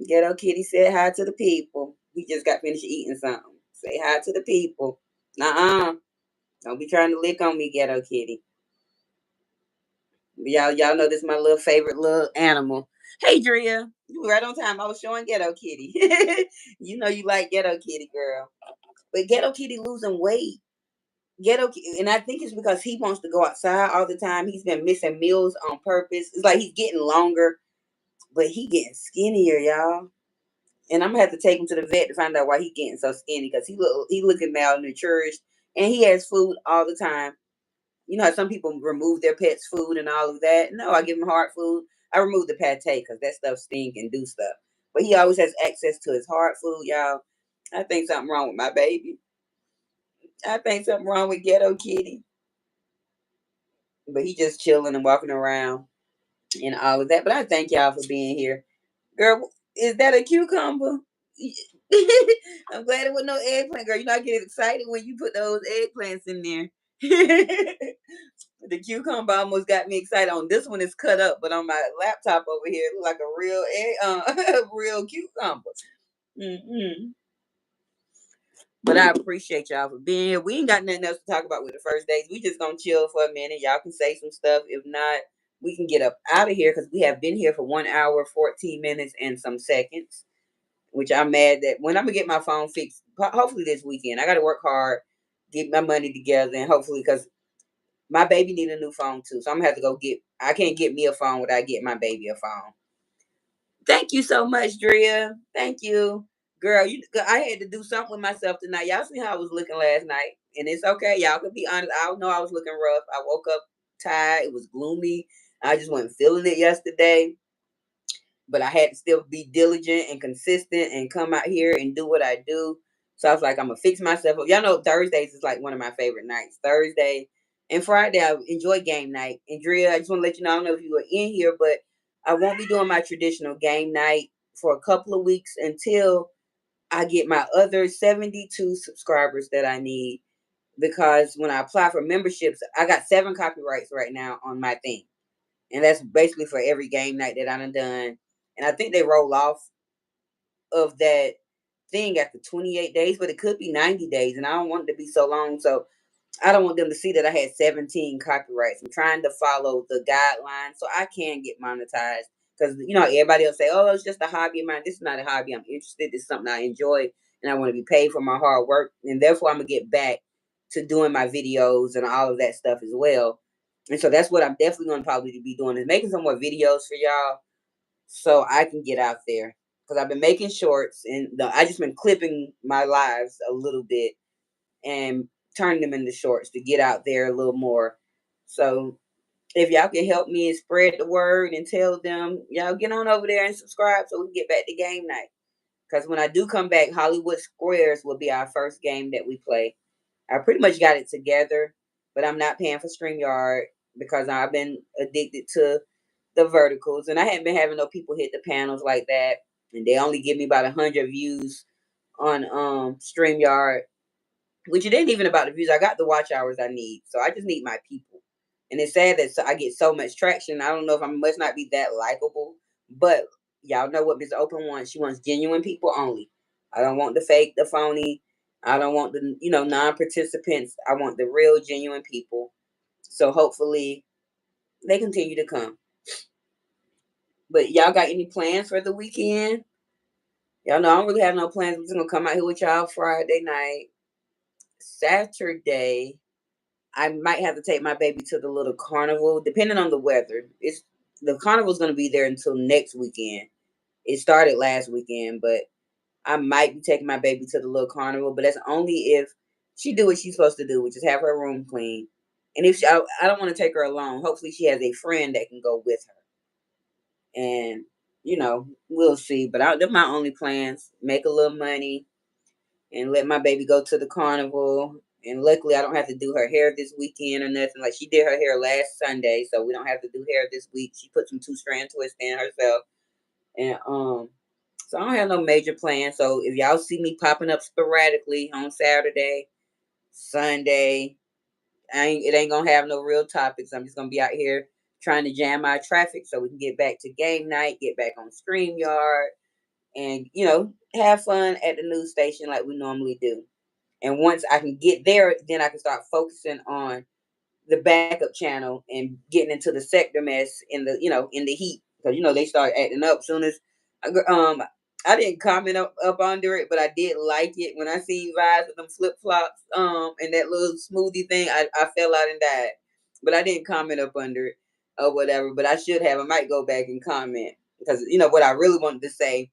Ghetto Kitty said hi to the people. We just got finished eating something. Say hi to the people. Nuh-uh. Don't be trying to lick on me, Ghetto Kitty. Y'all know this is my little favorite little animal. Hey, Drea. You were right on time. I was showing Ghetto Kitty. You know you like Ghetto Kitty, girl. But Ghetto Kitty losing weight. And I think it's because he wants to go outside all the time. He's been missing meals on purpose. It's like he's getting longer, but he getting skinnier, y'all. And I'm gonna have to take him to the vet to find out why he getting so skinny because he looking malnourished and he has food all the time. You know how some people remove their pets' food and all of that? No, I give him hard food. I remove the pate because that stuff stink and do stuff. But he always has access to his hard food, y'all. I think something wrong with my baby. I think something wrong with Ghetto Kitty. But he just chilling and walking around and all of that. But I thank y'all for being here. Girl, is that a cucumber? I'm glad it was no eggplant, girl. You know I get excited when you put those eggplants in there. The cucumber almost got me excited. On this one, it's cut up, but on my laptop over here, it look like a real real cucumber. Mm-hmm. But I appreciate y'all for being here. We ain't got nothing else to talk about with the first days. We just gonna chill for a minute. Y'all can say some stuff. If not, we can get up out of here because we have been here for 1 hour, 14 minutes, and some seconds. Which I'm mad that when I'm gonna get my phone fixed, hopefully this weekend. I got to work hard get my money together, and hopefully, because my baby need a new phone too, so I'm gonna have to go get. I can't get me a phone without getting my baby a phone. Thank you so much, Drea. Thank you, girl. I had to do something with myself tonight. Y'all see how I was looking last night, and it's okay. Y'all can be honest. I know I was looking rough. I woke up tired. It was gloomy. I just wasn't feeling it yesterday, but I had to still be diligent and consistent and come out here and do what I do. So I was like, I'm gonna fix myself up. Y'all know Thursdays is like one of my favorite nights. Thursday and Friday, I enjoy game night. And Drea, I just want to let you know, I don't know if you were in here, but I won't be doing my traditional game night for a couple of weeks until I get my other 72 subscribers that I need. Because when I apply for memberships, I got 7 copyrights right now on my thing. And that's basically for every game night that I done. And I think they roll off of that thing after 28 days, but it could be 90 days. And I don't want it to be so long. So I don't want them to see that I had 17 copyrights. I'm trying to follow the guidelines so I can get monetized. Because, everybody else say, oh, it's just a hobby of mine. This is not a hobby. I'm interested. This is something I enjoy. And I want to be paid for my hard work. And therefore, I'm going to get back to doing my videos and all of that stuff as well. And so that's what I'm definitely going to probably be doing, is making some more videos for y'all so I can get out there. Because I've been making shorts, and I just been clipping my lives a little bit and turning them into shorts to get out there a little more. So if y'all can help me and spread the word and tell them, y'all get on over there and subscribe so we can get back to game night. Because when I do come back, Hollywood Squares will be our first game that we play. I pretty much got it together, but I'm not paying for StreamYard because I've been addicted to the verticals, and I haven't been having no people hit the panels like that. And they only give me about 100 views on StreamYard, which it ain't even about the views. I got the watch hours I need, so I just need my people. And it's sad that I get so much traction. I don't know if I must not be that likable, but y'all know what Miss Open wants. She wants genuine people only. I don't want the fake, the phony. I don't want the non-participants. I want the real, genuine people. So hopefully they continue to come. But y'all got any plans for the weekend? Y'all know I don't really have no plans. I'm just gonna come out here with y'all Friday night. Saturday, I might have to take my baby to the little carnival, depending on the weather. The carnival's gonna be there until next weekend. It started last weekend, but I might be taking my baby to the little carnival. But that's only if she do what she's supposed to do, which is have her room clean. And if I don't want to take her alone. Hopefully, she has a friend that can go with her. And we'll see. But they're my only plans. Make a little money and let my baby go to the carnival. And luckily, I don't have to do her hair this weekend or nothing. Like, she did her hair last Sunday, so we don't have to do hair this week. She put some 2-strand twists in herself. And so I don't have no major plans. So if y'all see me popping up sporadically on Saturday, Sunday, it ain't gonna have no real topics. I'm just gonna be out here trying to jam my traffic so we can get back to game night, get back on StreamYard, and have fun at the news station like we normally do. And once I can get there, then I can start focusing on the backup channel and getting into the sector mess in the heat, because they start acting up soon as I didn't comment up under it, but I did like it when I seen Vibes with them flip flops and that little smoothie thing. I fell out and died, but I didn't comment up under it or whatever. But I should have. I might go back and comment, because what I really wanted to say.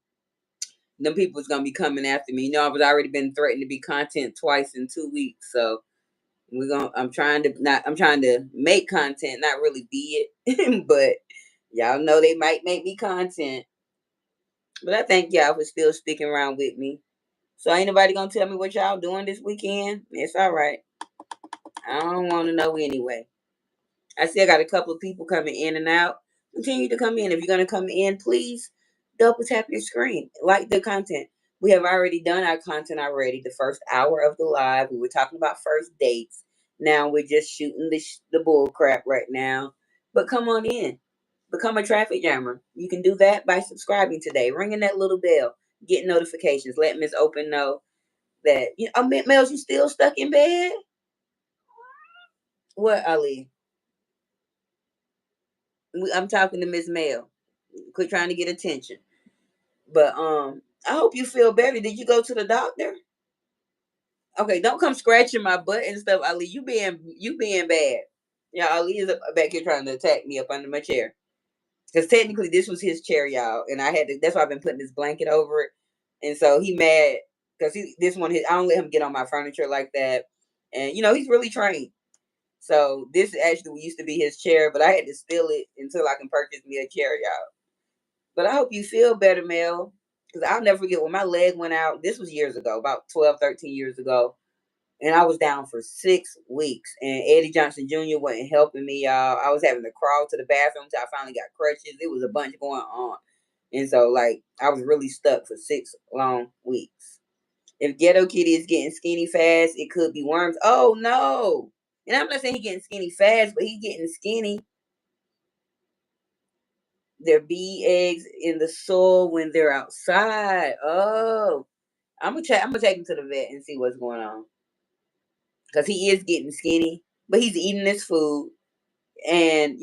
Them people's gonna be coming after me. I've already been threatened to be content twice in 2 weeks, so I'm trying to make content, not really be it. But y'all know they might make me content. But I thank y'all for still sticking around with me. So ain't nobody gonna tell me what y'all doing this weekend. It's all right. I don't want to know anyway. I still got a couple of people coming in and out. Continue to come in. If you're gonna come in, please double tap your screen. Like the content. We have already done our content already. The first hour of the live, we were talking about first dates. Now we're just shooting the bull crap right now. But come on in. Become a traffic jammer. You can do that by subscribing today. Ringing that little bell. Get notifications. Let Miss Open know that Mels, you still stuck in bed? What, Ali? I'm talking to Miss Mel. Quit trying to get attention. But I hope you feel better. Did you go to the doctor? Okay, don't come scratching my butt and stuff, Ali. You being bad. Yeah, Ali is back here trying to attack me up under my chair. Because technically this was his chair, y'all, and I had to. That's why I've been putting this blanket over it, and so he mad because this one. I don't let him get on my furniture like that, and he's really trained. So this actually used to be his chair, but I had to steal it until I can purchase me a chair, y'all. But I hope you feel better, Mel, because I'll never forget when my leg went out. This was years ago, about 12, 13 years ago, and I was down for 6 weeks. And Eddie Johnson Jr. wasn't helping me, y'all. I was having to crawl to the bathroom till I finally got crutches. It was a bunch going on. And so, like, I was really stuck for 6 long weeks. If Ghetto Kitty is getting skinny fast, it could be worms. Oh, no. And I'm not saying he's getting skinny fast, but he's getting skinny. There be eggs in the soil when they're outside. Oh, I'm gonna check. I'm gonna take him to the vet and see what's going on because he is getting skinny, but he's eating his food. And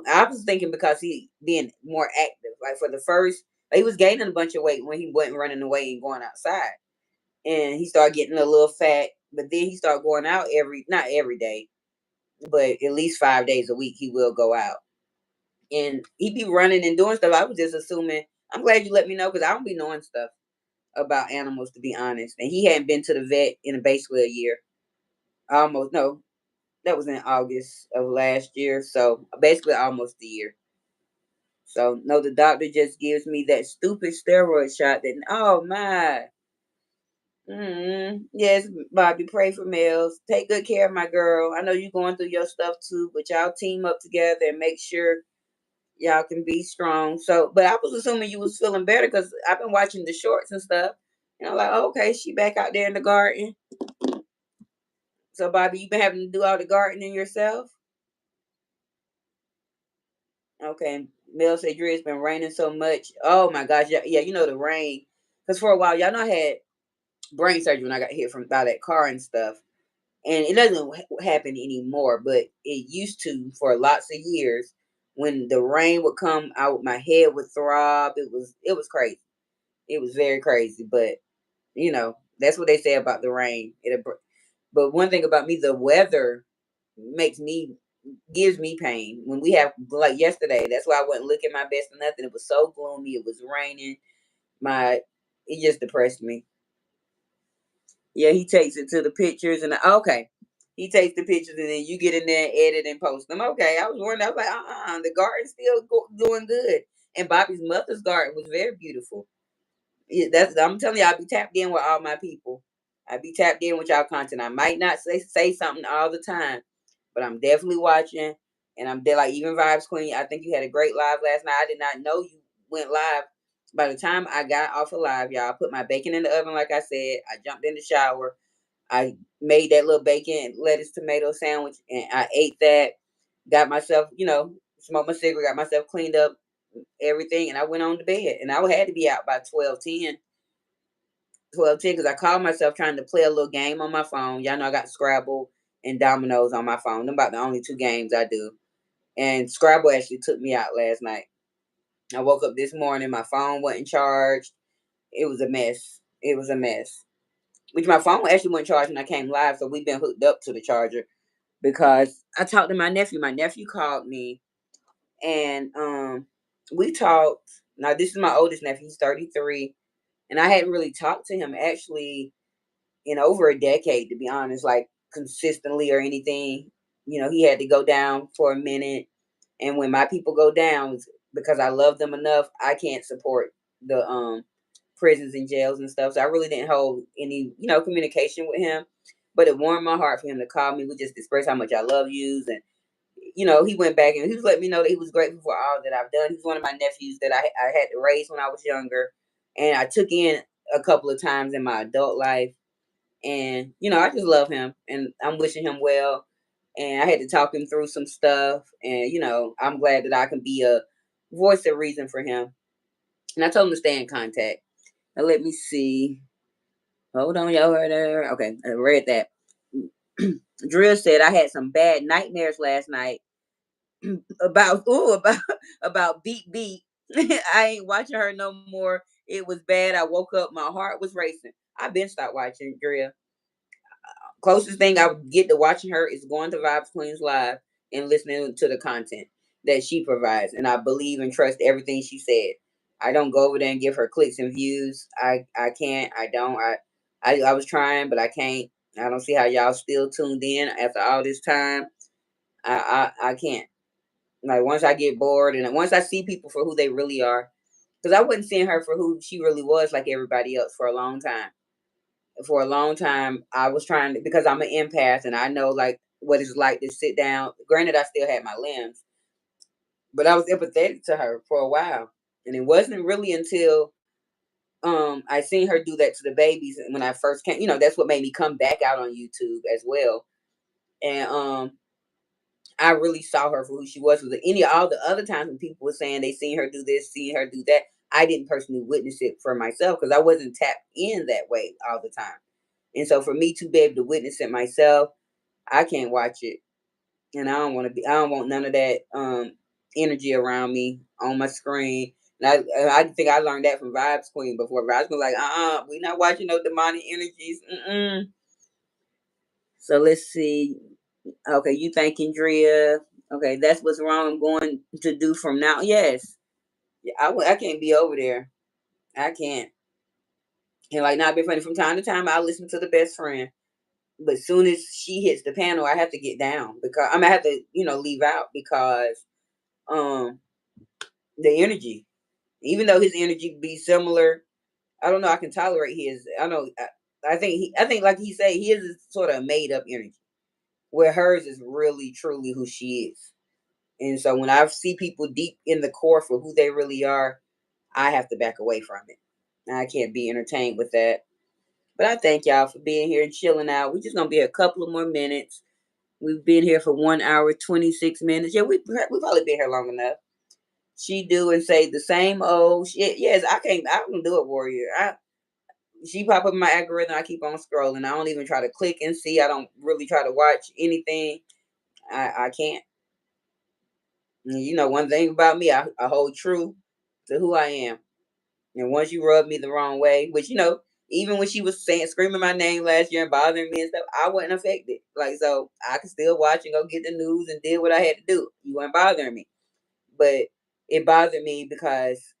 I was thinking because he being more active, like for the first, like he was gaining a bunch of weight when he wasn't running away and going outside, and he started getting a little fat. But then he started going out not every day, but at least 5 days a week he will go out, and he be running and doing stuff. I was just assuming. I'm glad you let me know because I don't be knowing stuff about animals, to be honest. And he hadn't been to the vet in basically a year. Almost no, that was in August of last year. So basically almost a year. So no, the doctor just gives me that stupid steroid shot. That oh my. Yes, Bobby, pray for Mills. Take good care of my girl. I know you're going through your stuff too, but y'all team up together and make sure y'all can be strong. So, but I was assuming you was feeling better because I've been watching the shorts and stuff. And I'm like, oh, okay, she back out there in the garden. So, Bobby, you been having to do all the gardening yourself? Okay. Mel said, Dre, it's been raining so much. Oh my gosh. Yeah, yeah, the rain. Because for a while, y'all know I had brain surgery when I got hit by that car and stuff. And it doesn't happen anymore, but it used to for lots of years. When the rain would come out, my head would throb. It was crazy. It was very crazy. But, that's what they say about the rain. But one thing about me, the weather makes me gives me pain. When we have like yesterday, that's why I wasn't looking my best or nothing. It was so gloomy. It was raining. It just depressed me. Yeah, he takes it to the pictures and okay. He takes the pictures and then you get in there and edit and post them. Okay, I was wondering. I was like, the garden's still doing good. And Bobby's mother's garden was very beautiful. Yeah, I'm telling you, I'll be tapped in with all my people. I'll be tapped in with y'all content. I might not say something all the time, but I'm definitely watching. And I'm there like even Vibes Queen. I think you had a great live last night. I did not know you went live. By the time I got off of live, y'all, I put my bacon in the oven, like I said. I jumped in the shower. I made that little bacon, lettuce, tomato sandwich, and I ate that. Got myself, smoked my cigarette, got myself cleaned up, everything, and I went on to bed. And I had to be out by 12:10. 12:10 because I called myself trying to play a little game on my phone. Y'all know I got Scrabble and Dominoes on my phone. Them about the only two games I do. And Scrabble actually took me out last night. I woke up this morning, my phone wasn't charged. It was a mess. It was a mess. Which my phone actually wasn't charged when I came live, so we've been hooked up to the charger because I talked to my nephew. My nephew called me and we talked. Now this is my oldest nephew, he's 33. And I hadn't really talked to him actually in over a decade, to be honest, like consistently or anything. He had to go down for a minute. And when my people go down, because I love them enough, I can't support the prisons and jails and stuff. So I really didn't hold any, communication with him. But it warmed my heart for him to call me. We just expressed how much I love you. And, he went back and he was letting me know that he was grateful for all that I've done. He's one of my nephews that I had to raise when I was younger. And I took in a couple of times in my adult life. And, I just love him and I'm wishing him well. And I had to talk him through some stuff. And, I'm glad that I can be a voice of reason for him. And I told him to stay in contact. Now, let me see. Hold on, y'all right there. Okay, I read that. Drill said I had some bad nightmares last night about about Beat Beat. I ain't watching her no more. It was bad. I woke up, my heart was racing. I've been stopped watching Drill. closest thing I would get to watching her is going to Vibes Queens Live and listening to the content that she provides. And I believe and trust everything she said. I don't go over there and give her clicks and views. I can't. I don't. I was trying, but I can't. I don't see how y'all still tuned in after all this time. I can't. Like once I get bored and once I see people for who they really are, because I wasn't seeing her for who she really was like everybody else for a long time. For a long time, I was trying to, because I'm an empath and I know like what it's like to sit down. Granted, I still had my limbs, but I was empathetic to her for a while. And it wasn't really until I seen her do that to the babies when I first came, that's what made me come back out on YouTube as well. And I really saw her for who she was. With any all the other times when people were saying they seen her do this, seen her do that, I didn't personally witness it for myself because I wasn't tapped in that way all the time. And so for me to be able to witness it myself, I can't watch it. And I don't want none of that energy around me on my screen. And I think I learned that from Vibes Queen before. Vibes Queen like, we not watching no demonic energies. Mm-mm. So let's see. Okay, you thanking Drea. Okay, that's what's wrong. I'm going to do from now. Yes. Yeah, I can't be over there. I can't. And like not be funny from time to time, I listen to the best friend. But soon as she hits the panel, I have to get down because I'm gonna have to, leave out because um the energy. Even though his energy be similar, I don't know. I can tolerate his. I know. I think I think like he said, his is sort of made up energy, where hers is really truly who she is. And so when I see people deep in the core for who they really are, I have to back away from it. I can't be entertained with that. But I thank y'all for being here and chilling out. We're just gonna be a couple of more minutes. We've been here for 1 hour 26 minutes. Yeah, we probably been here long enough. She do and say the same old shit. Yes, I can't. I don't do it, warrior. She pop up in my algorithm. I keep on scrolling. I don't even try to click and see. I don't really try to watch anything. I can't. One thing about me, I hold true to who I am. And once you rub me the wrong way, which even when she was saying screaming my name last year and bothering me and stuff, I wasn't affected. Like so, I could still watch and go get the news and did what I had to do. You weren't bothering me, but it bothered me because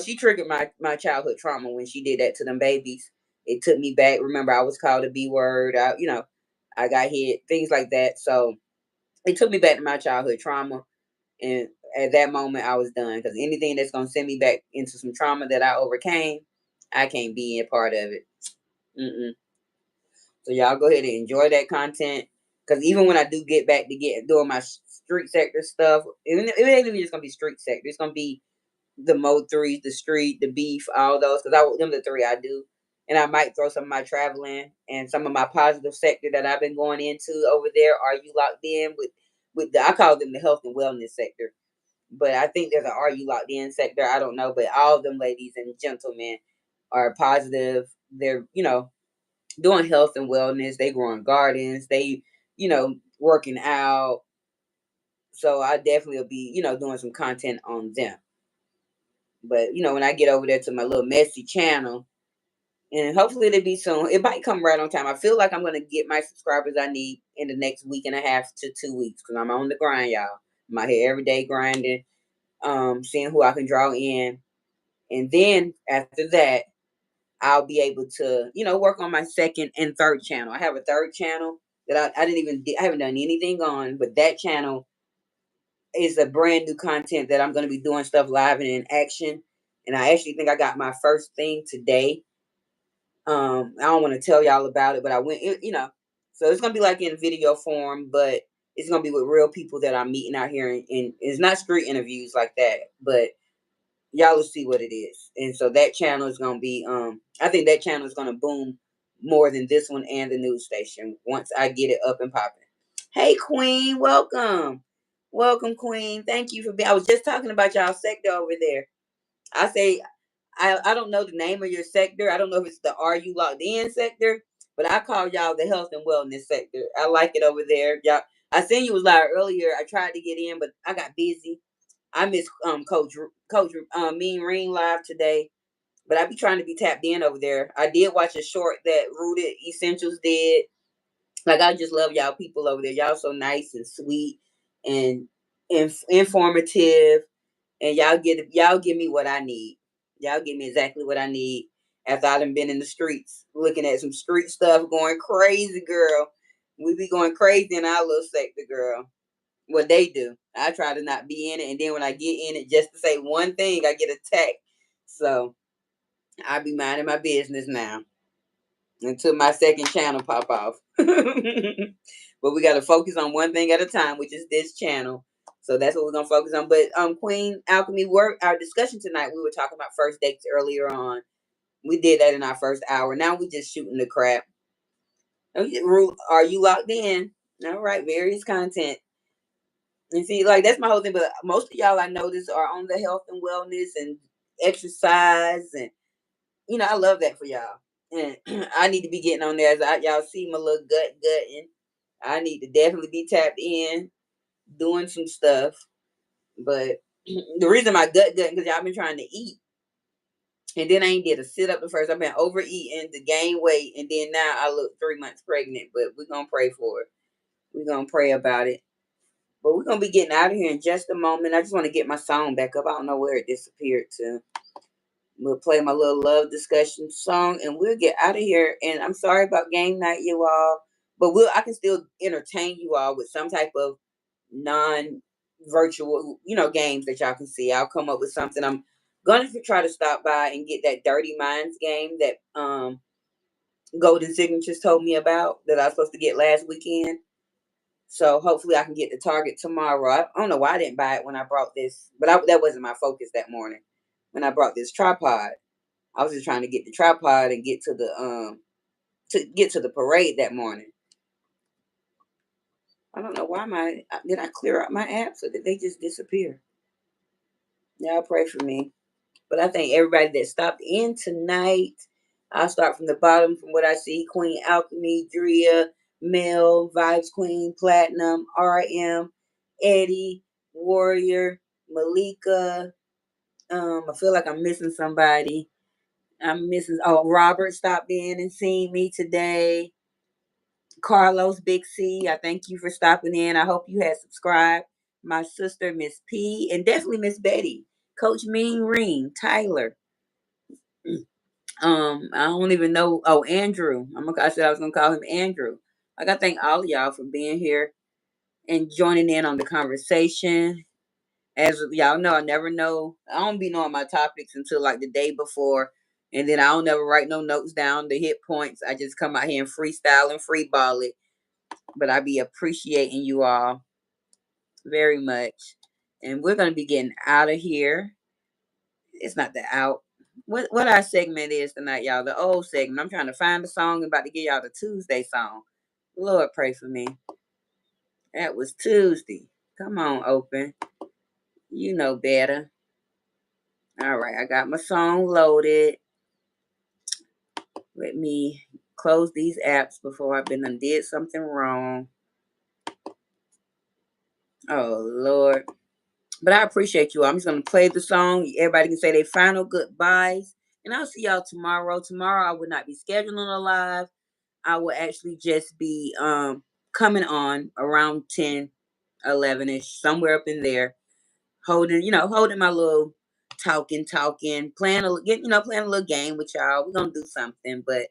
she triggered my childhood trauma when she did that to them babies. It took me back. Remember, I was called a B word. I got hit, things like that. So it took me back to my childhood trauma. And at that moment, I was done because anything that's gonna send me back into some trauma that I overcame, I can't be a part of it. Mm-mm. So y'all go ahead and enjoy that content. Because even when I do get back to doing my street sector stuff, it ain't even just gonna be street sector. It's gonna be the Mo threes, the street, the beef, all those. Because them the three I do, and I might throw some of my traveling and some of my positive sector that I've been going into over there. Are you locked in with I call them the health and wellness sector, but I think there's an Are You Locked In sector. I don't know, but all of them ladies and gentlemen are positive. They're doing health and wellness. They growing gardens. They working out. So I definitely will be doing some content on them. But when I get over there to my little messy channel, and hopefully it'll be soon. It might come right on time. I feel like I'm gonna get my subscribers I need in the next week and a half to 2 weeks because I'm on the grind, y'all. I'm out here every day grinding, seeing who I can draw in, and then after that, I'll be able to work on my second and third channel. I have a third channel that I haven't done anything on, but that channel is a brand new content that I'm going to be doing stuff live and in action. And I actually think I got my first thing today. I don't want to tell y'all about it, but I went, so it's gonna be like in video form, but it's gonna be with real people that I'm meeting out here, and it's not street interviews like that, but y'all will see what it is. And so that channel is gonna be, I think that channel is gonna boom more than this one and the news station once I get it up and popping. Hey, Queen, welcome, welcome, Queen. Thank you for being. I was just talking about y'all sector over there. I say I don't know the name of your sector. I don't know if it's the Are You Locked In sector, but I call y'all the health and wellness sector. I like it over there. Y'all, I seen you was live earlier. I tried to get in, but I got busy. I miss Coach Mean Ring live today, but I be trying to be tapped in over there. I did watch a short that Rooted Essentials did. Like, I just love y'all people over there. Y'all so nice and sweet and informative, and y'all give me what I need. Y'all give me exactly what I need after I done been in the streets looking at some street stuff, going crazy, girl. We be going crazy in our little sector, girl. What they do. I try to not be in it, and then when I get in it, just to say one thing, I get attacked. So I be minding my business now until my second channel pop off. But we got to focus on one thing at a time, which is this channel. So that's what we're gonna focus on. But Queen Alchemy, our discussion tonight, we were talking about first dates earlier on. We did that in our first hour. Now we just shooting the crap. Are you locked in? All right, various content. And see, like, that's my whole thing. But most of y'all I notice are on the health and wellness and exercise, and I love that for y'all. And I need to be getting on there. As y'all see my little gutting. I need to definitely be tapped in, doing some stuff. But the reason my gutting, because y'all been trying to eat, and then I ain't did a sit up the first. I've been overeating to gain weight, and then now I look 3 months pregnant. But we're gonna pray for it. We're gonna pray about it. But we're gonna be getting out of here in just a moment. I just want to get my song back up. I don't know where it disappeared to. We'll play my little love discussion song, and we'll get out of here. And I'm sorry about game night, you all, but I can still entertain you all with some type of non-virtual, games that y'all can see. I'll come up with something. I'm gonna try to stop by and get that Dirty Minds game that Golden Signatures told me about that I was supposed to get last weekend. So hopefully I can get the Target tomorrow. I don't know why I didn't buy it when I brought this, but that wasn't my focus that morning when I brought this tripod. I was just trying to get the tripod and get to the parade that morning. I don't know why did I clear out my apps or did they just disappear? Y'all pray for me. But I thank everybody that stopped in tonight. I'll start from the bottom from what I see. Queen Alchemy, Drea, Mel, Vibes Queen, Platinum, RM, Eddie, Warrior, Malika. I feel like I'm missing somebody. Robert stopped in and seen me today. Carlos, Big C, I thank you for stopping in. I hope you had subscribed. My sister, Miss P, and definitely Miss Betty. Coach Mean Ring, Tyler. I don't even know. Oh, Andrew. I said I was gonna call him Andrew. Like, I thank all of y'all for being here and joining in on the conversation. As y'all know, I never know. I don't be knowing my topics until like the day before, and then I don't never write no notes down to hit points. I just come out here and freestyle and freeball it. But I be appreciating you all very much, and we're gonna be getting out of here. It's not the out. What our segment is tonight, y'all? The old segment. I'm trying to find the song. I'm about to give y'all the Tuesday song. Lord, pray for me. That was Tuesday. Come on, open. You know better. All right, I got my song loaded. Let me close these apps before I've been and did something wrong. Oh Lord. But I appreciate you. I'm just gonna play the song. Everybody can say their final goodbyes. And I'll see y'all tomorrow. Tomorrow I will not be scheduling a live. I will actually just be coming on around 10, 11ish, somewhere up in there, holding my little talking, playing playing a little game with y'all. We're gonna do something, but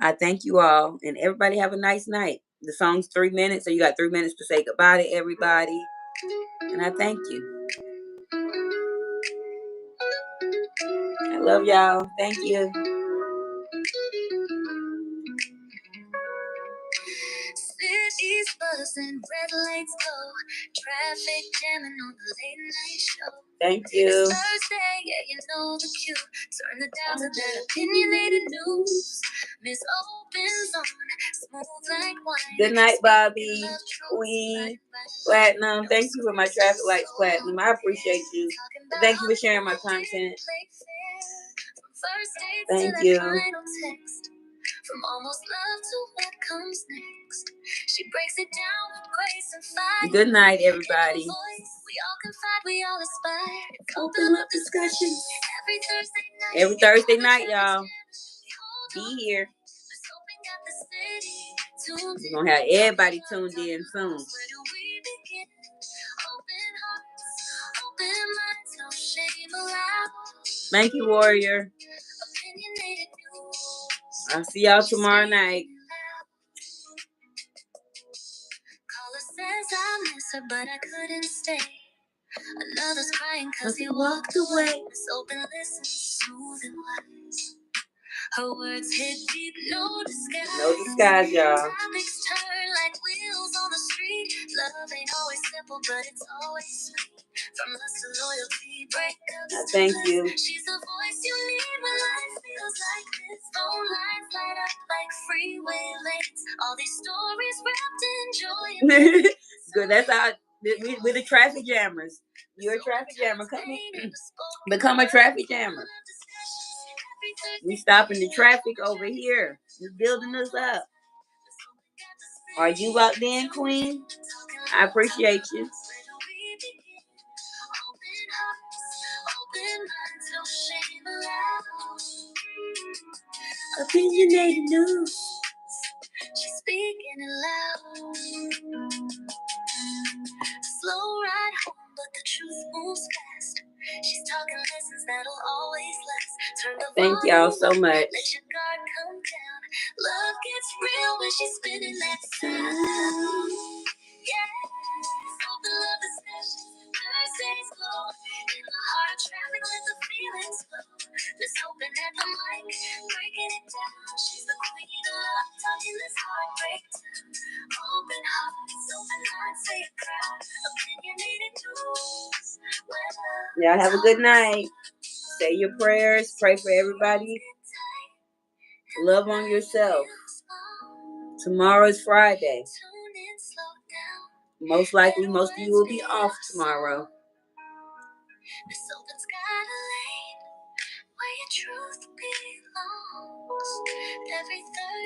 I thank you all, and everybody have a nice night. The song's 3 minutes, so you got 3 minutes to say goodbye to everybody, and I thank you. I love y'all. Thank you. Cities buzzing, red lights glow, traffic jamming on the late night show. Thank you. It's Thursday, yeah, you know the cue. Turn it down to that opinionated news. Miss Opens on, smooth like wine. Good night, Bobby, Queen, Platinum. Thank you for my traffic lights, Platinum. I appreciate you. Thank you for sharing my content. Thank you. From almost love to what comes next. She breaks it down with grace and fire. Good night, everybody. We all confide, we all aspire. Open up discussions. Every Thursday night, y'all. Be here. We're gonna have everybody tuned in soon. Thank you, Warrior. I'll see y'all tomorrow night. Caller says I miss her, but I couldn't stay. Another's crying cause he walked away. Miss Open listens, smooth and wise. Her words hit deep, no disguise. No disguise, y'all. Topics turn like wheels on the street. Love ain't always simple, but it's always sweet. From lust to loyalty, breakups. Thank you. She's the voice you need when life feels like this. Phone lines light up like freeway lanes. All these stories wrapped in joy. Good, that's how we're the traffic jammers. You're a traffic jammer. Come in. Become a traffic jammer. We stopping the traffic over here. You're building us up. Are you out there, Queen? I appreciate you. Opinionated news. She's speaking it loud. Slow ride home, but the truth moves fast. She's talking lessons that'll always last. Turn the Thank y'all so much. Let your guard come down. Love gets real when she's spinning that sound. Yeah, open love discussions. Thursdays glow. In the heart of traffic, let the feelings flow. Let's open at the mic, breaking it down. She's the queen of love, talking this heartbreak down. Open hearts, open hearts, say it proud. Opinionated news. Y'all have a good night. Say your prayers. Pray for everybody. Love on yourself. Tomorrow is Friday. Most likely, most of you will be off tomorrow.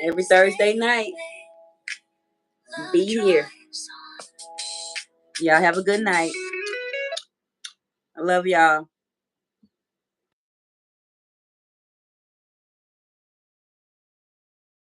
Every Thursday night. Be here. Y'all have a good night. I love y'all.